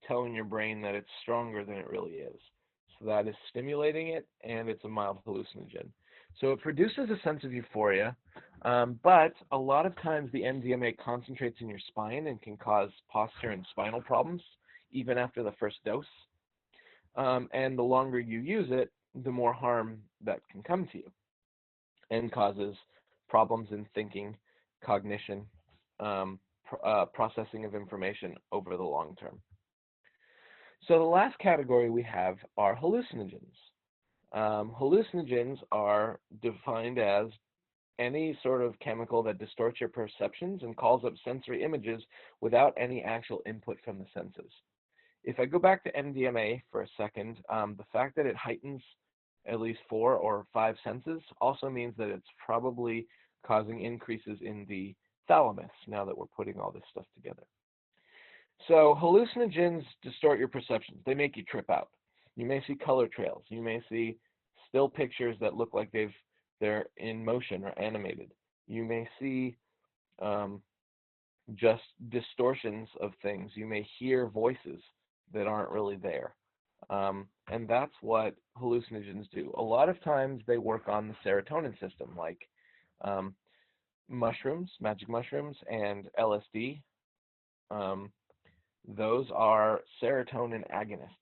telling your brain that it's stronger than it really is. So that is stimulating it, and it's a mild hallucinogen. So it produces a sense of euphoria, but a lot of times the MDMA concentrates in your spine and can cause posture and spinal problems even after the first dose. And the longer you use it, the more harm that can come to you and causes problems in thinking, cognition, processing of information over the long term. So the last category we have are hallucinogens. Hallucinogens are defined as any sort of chemical that distorts your perceptions and calls up sensory images without any actual input from the senses. If I go back to MDMA for a second, the fact that it heightens at least 4 or 5 senses also means that it's probably causing increases in the thalamus now that we're putting all this stuff together. So hallucinogens distort your perceptions. They make you trip out. You may see color trails. You may see still pictures that look like they're in motion or animated. You may see just distortions of things. You may hear voices that aren't really there. And that's what hallucinogens do. A lot of times they work on the serotonin system, like mushrooms, magic mushrooms, and LSD. Those are serotonin agonists.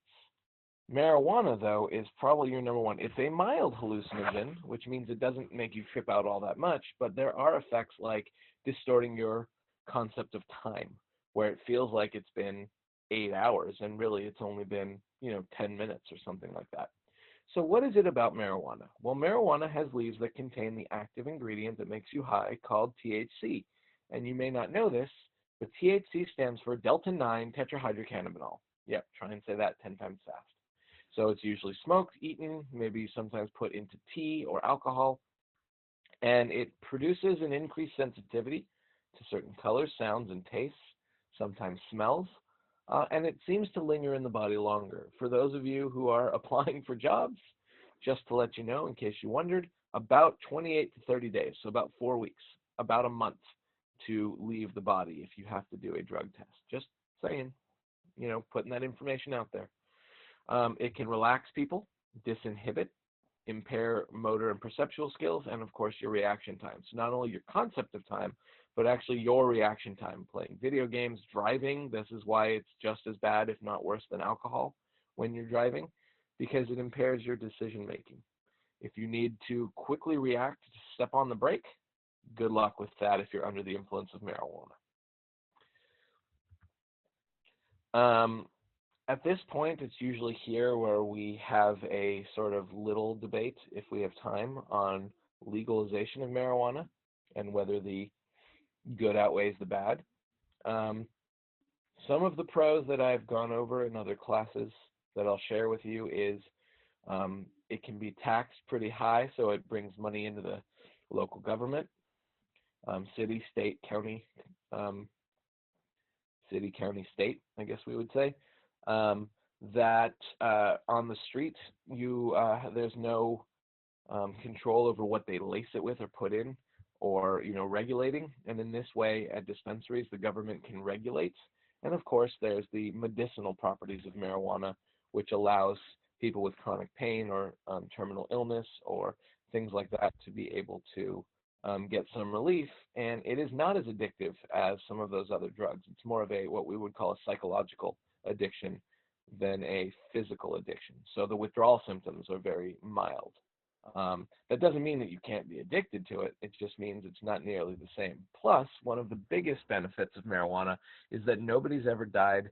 Marijuana, though, is probably your number one. It's a mild hallucinogen, which means it doesn't make you trip out all that much, but there are effects like distorting your concept of time, where it feels like it's been 8 hours, and really it's only been, 10 minutes or something like that. So what is it about marijuana? Well, marijuana has leaves that contain the active ingredient that makes you high called THC. And you may not know this, but THC stands for delta-9 tetrahydrocannabinol. Yep, try and say that 10 times fast. So it's usually smoked, eaten, maybe sometimes put into tea or alcohol, and it produces an increased sensitivity to certain colors, sounds, and tastes, sometimes smells, and it seems to linger in the body longer. For those of you who are applying for jobs, just to let you know, in case you wondered, about 28 to 30 days, so about 4 weeks, about a month to leave the body if you have to do a drug test. Just saying, putting that information out there. It can relax people, disinhibit, impair motor and perceptual skills, and of course your reaction time. So not only your concept of time, but actually your reaction time. Playing video games, driving, this is why it's just as bad, if not worse, than alcohol when you're driving, because it impairs your decision making. If you need to quickly react to step on the brake, good luck with that if you're under the influence of marijuana. At this point, it's usually here where we have a sort of little debate, if we have time, on legalization of marijuana and whether the good outweighs the bad. Some of the pros that I've gone over in other classes that I'll share with you is it can be taxed pretty high, so it brings money into the local government, city, state, county, city, county, state, I guess we would say. That on the street, there's no control over what they lace it with or put in, or regulating. And in this way, at dispensaries, the government can regulate. And of course, there's the medicinal properties of marijuana, which allows people with chronic pain or terminal illness or things like that to be able to get some relief. And it is not as addictive as some of those other drugs. It's more of what we would call a psychological addiction than a physical addiction. So the withdrawal symptoms are very mild. That doesn't mean that you can't be addicted to it. It just means it's not nearly the same. Plus, one of the biggest benefits of marijuana is that nobody's ever died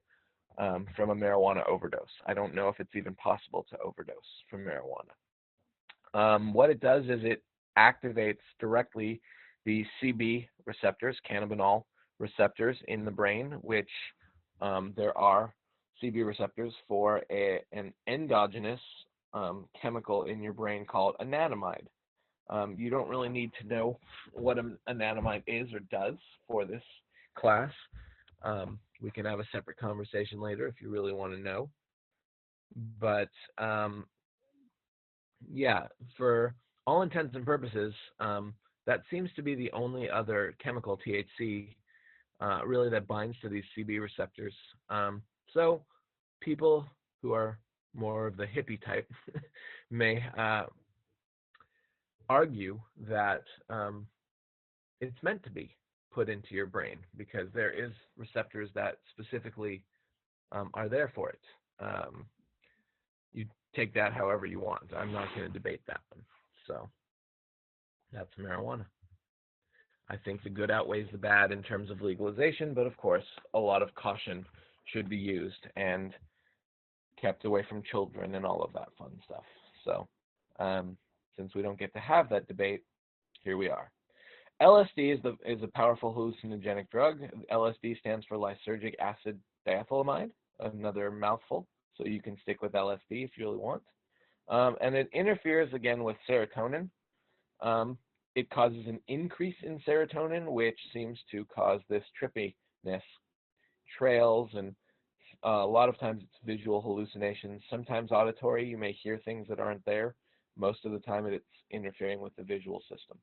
from a marijuana overdose. I don't know if it's even possible to overdose from marijuana. What it does is it activates directly the CB receptors, cannabinol receptors in the brain, which there are CB receptors for an endogenous chemical in your brain called anandamide. You don't really need to know what an anandamide is or does for this class. We can have a separate conversation later if you really want to know. But yeah, for all intents and purposes, that seems to be the only other chemical, THC, really that binds to these CB receptors. So people who are more of the hippie type may argue that it's meant to be put into your brain because there is receptors that specifically are there for it. You take that however you want. I'm not going to debate that one. So that's marijuana. I think the good outweighs the bad in terms of legalization, but of course, a lot of caution should be used and kept away from children and all of that fun stuff. So since we don't get to have that debate, here we are. LSD is a powerful hallucinogenic drug. LSD stands for lysergic acid diethylamide, another mouthful. So you can stick with LSD if you really want. And it interferes again with serotonin. Um, it causes an increase in serotonin, which seems to cause this trippiness, trails, and a lot of times it's visual hallucinations, sometimes auditory. You may hear things that aren't there. Most of the time it's interfering with the visual system.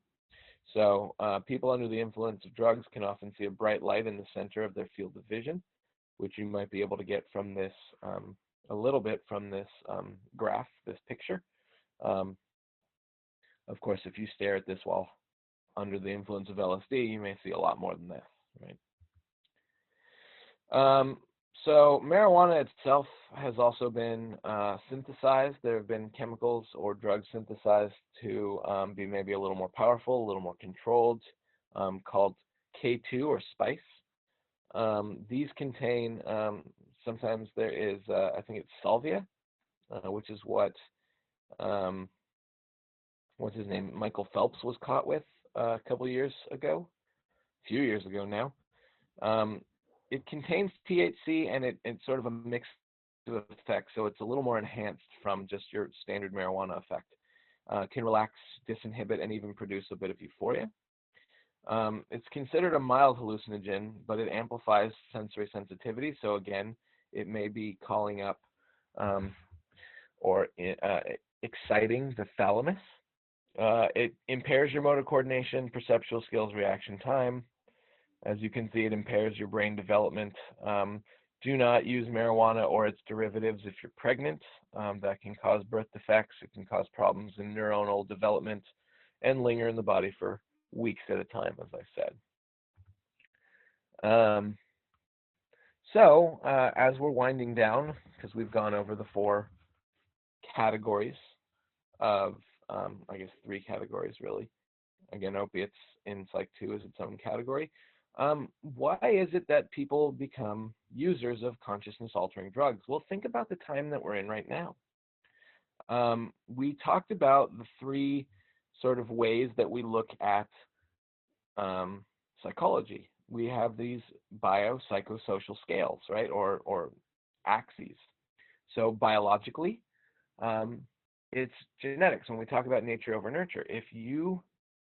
So people under the influence of drugs can often see a bright light in the center of their field of vision, which you might be able to get from this, a little bit from this graph, this picture. Um, of course, if you stare at this while under the influence of LSD, you may see a lot more than this, right? Um, so marijuana itself has also been synthesized. There have been chemicals or drugs synthesized to be maybe a little more powerful, a little more controlled, called K2 or spice. These contain, sometimes there is, I think it's salvia, which is what, um, what's his name, Michael Phelps was caught with a couple years ago, a few years ago now. Um, it contains THC and it's sort of a mix of effects, so it's a little more enhanced from just your standard marijuana effect. Can relax, disinhibit, and even produce a bit of euphoria. It's considered a mild hallucinogen, but it amplifies sensory sensitivity. So again, it may be calling up um, or exciting the thalamus. It impairs your motor coordination, perceptual skills, reaction time. As you can see, it impairs your brain development. Do not use marijuana or its derivatives if you're pregnant. That can cause birth defects. It can cause problems in neuronal development and linger in the body for weeks at a time, as I said. So as we're winding down, because we've gone over the 4 categories of, I guess 3 categories really. Again, opiates in Psych 2 is its own category. Why is it that people become users of consciousness-altering drugs? Well, think about the time that we're in right now. We talked about the 3 sort of ways that we look at psychology. We have these biopsychosocial scales, right, or axes. So biologically, it's genetics. When we talk about nature over nurture, if you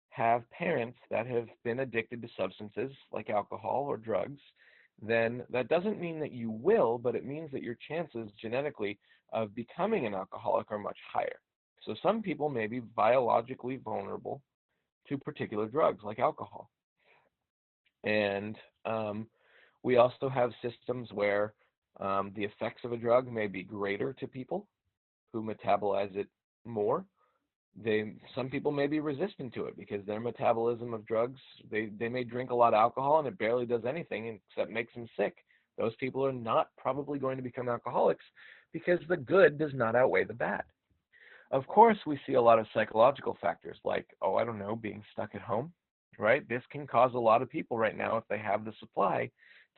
have parents that have been addicted to substances like alcohol or drugs, then that doesn't mean that you will, but it means that your chances genetically of becoming an alcoholic are much higher. So some people may be biologically vulnerable to particular drugs like alcohol. And we also have systems where the effects of a drug may be greater to people who metabolize it more. Some people may be resistant to it because their metabolism of drugs, they may drink a lot of alcohol and it barely does anything except makes them sick. Those people are not probably going to become alcoholics because the good does not outweigh the bad. Of course, we see a lot of psychological factors like, oh, I don't know, being stuck at home, right? This can cause a lot of people right now, if they have the supply,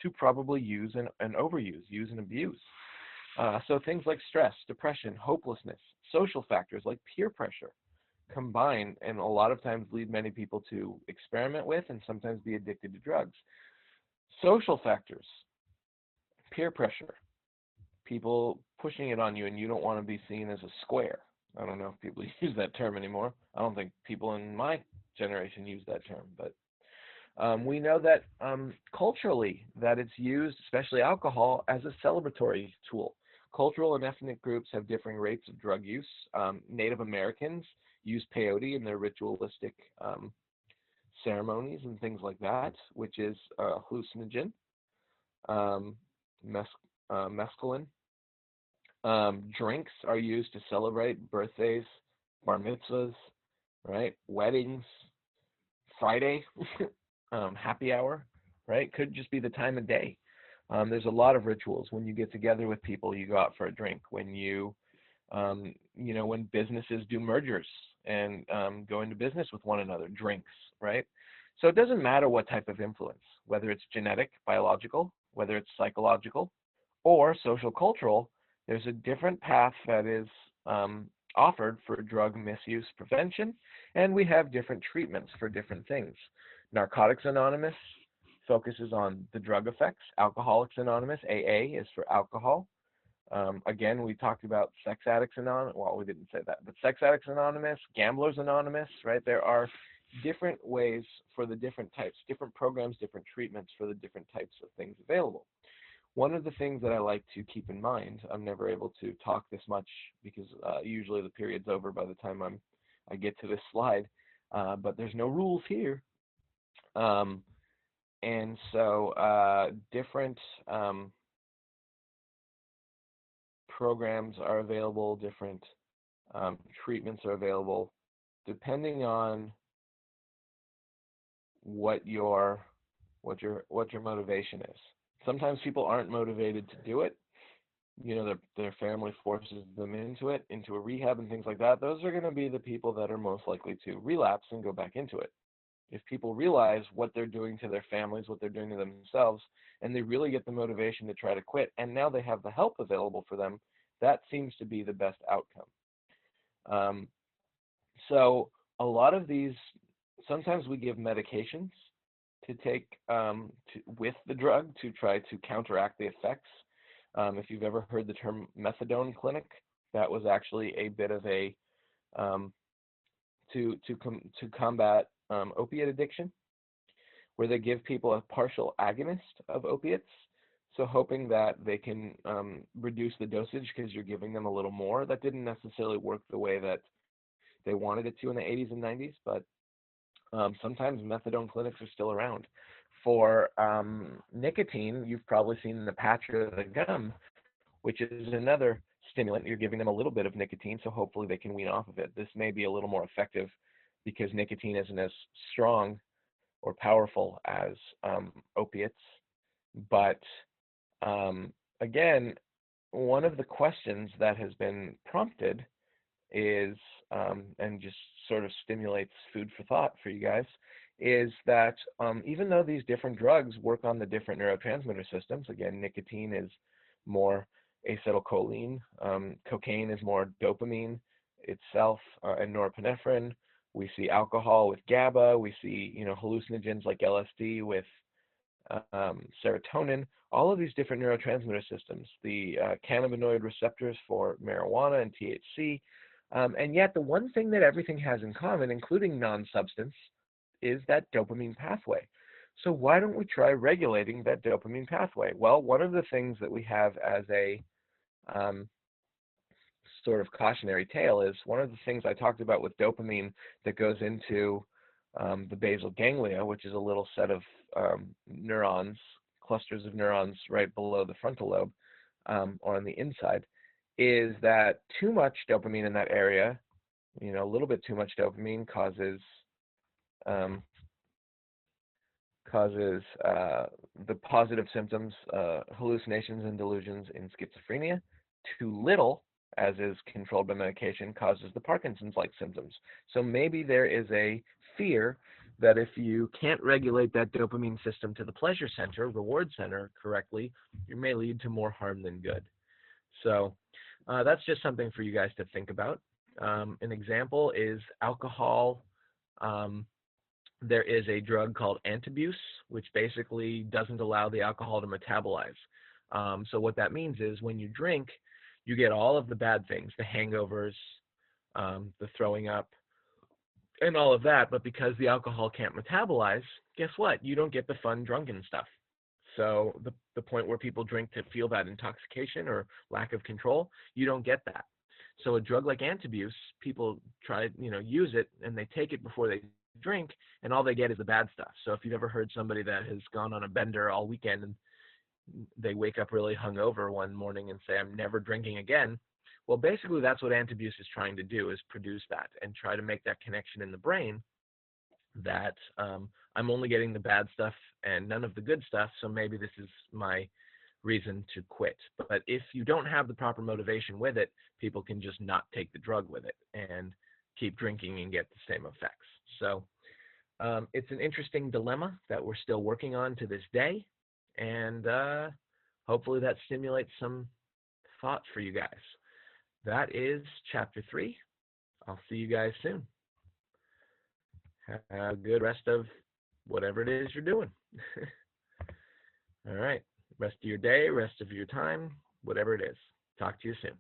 to probably use and overuse, use and abuse. So things like stress, depression, hopelessness, social factors like peer pressure combine and a lot of times lead many people to experiment with and sometimes be addicted to drugs. Social factors, peer pressure, people pushing it on you and you don't want to be seen as a square. I don't know if people use that term anymore. I don't think people in my generation use that term, but we know that culturally that it's used, especially alcohol, as a celebratory tool. Cultural and ethnic groups have differing rates of drug use. Native Americans use peyote in their ritualistic ceremonies and things like that, which is a hallucinogen, mescaline. Drinks are used to celebrate birthdays, bar mitzvahs, right? Weddings, Friday, happy hour, right? Could just be the time of day. There's a lot of rituals. When you get together with people, you go out for a drink. When when businesses do mergers and go into business with one another, drinks, right? So it doesn't matter what type of influence, whether it's genetic, biological, whether it's psychological, or social cultural, there's a different path that is offered for drug misuse prevention, and we have different treatments for different things. Narcotics Anonymous focuses on the drug effects. Alcoholics Anonymous, AA, is for alcohol. Again, we talked about Sex Addicts Anonymous. Well, we didn't say that, but Sex Addicts Anonymous, Gamblers Anonymous, right? There are different ways for the different types, different programs, different treatments for the different types of things available. One of the things that I like to keep in mind, I'm never able to talk this much because usually the period's over by the time I get to this slide, but there's no rules here. And so different programs are available, different treatments are available, depending on what your motivation is. Sometimes people aren't motivated to do it. You know, their family forces them into it, into a rehab and things like that. Those are going to be the people that are most likely to relapse and go back into it. If people realize what they're doing to their families, what they're doing to themselves, and they really get the motivation to try to quit, and now they have the help available for them, that seems to be the best outcome. So a lot of these, sometimes we give medications to take with the drug to try to counteract the effects. If you've ever heard the term methadone clinic, that was actually a bit of a to combat opiate addiction, where they give people a partial agonist of opiates, so hoping that they can reduce the dosage because you're giving them a little more. That didn't necessarily work the way that they wanted it to in the 80s and 90s, but sometimes methadone clinics are still around. For nicotine, you've probably seen the patch or the gum, which is another stimulant. You're giving them a little bit of nicotine, so hopefully they can wean off of it. This may be a little more effective because nicotine isn't as strong or powerful as opiates. But again, one of the questions that has been prompted is, and just sort of stimulates food for thought for you guys, is that even though these different drugs work on the different neurotransmitter systems, again, nicotine is more acetylcholine, cocaine is more dopamine itself, and norepinephrine. We see alcohol with GABA. We see, hallucinogens like LSD with serotonin. All of these different neurotransmitter systems, the cannabinoid receptors for marijuana and THC, and yet the one thing that everything has in common, including non-substance, is that dopamine pathway. So why don't we try regulating that dopamine pathway? Well, one of the things that we have as a sort of cautionary tale is one of the things I talked about with dopamine that goes into the basal ganglia, which is a little set of neurons, clusters of neurons right below the frontal lobe, or on the inside, is that too much dopamine in that area, a little bit too much dopamine causes the positive symptoms, hallucinations and delusions in schizophrenia. Too little, as is controlled by medication, causes the Parkinson's-like symptoms. So maybe there is a fear that if you can't regulate that dopamine system to the pleasure center, reward center, correctly, it may lead to more harm than good. So that's just something for you guys to think about. An example is alcohol. There is a drug called antabuse, which basically doesn't allow the alcohol to metabolize. So what that means is when you drink, you get all of the bad things, the hangovers, the throwing up, and all of that. But because the alcohol can't metabolize, guess what? You don't get the fun drunken stuff. So the point where people drink to feel that intoxication or lack of control, you don't get that. So a drug like antabuse, people try, use it, and they take it before they drink, and all they get is the bad stuff. So if you've ever heard somebody that has gone on a bender all weekend and they wake up really hungover one morning and say, I'm never drinking again, well, basically that's what antabuse is trying to do, is produce that and try to make that connection in the brain that I'm only getting the bad stuff and none of the good stuff, so maybe this is my reason to quit. But if you don't have the proper motivation with it, people can just not take the drug with it and keep drinking and get the same effects. So it's an interesting dilemma that we're still working on to this day, and hopefully that stimulates some thought for you guys. That is chapter 3. I'll see you guys soon. Have a good rest of whatever it is you're doing. All right. Rest of your day, rest of your time, whatever it is. Talk to you soon.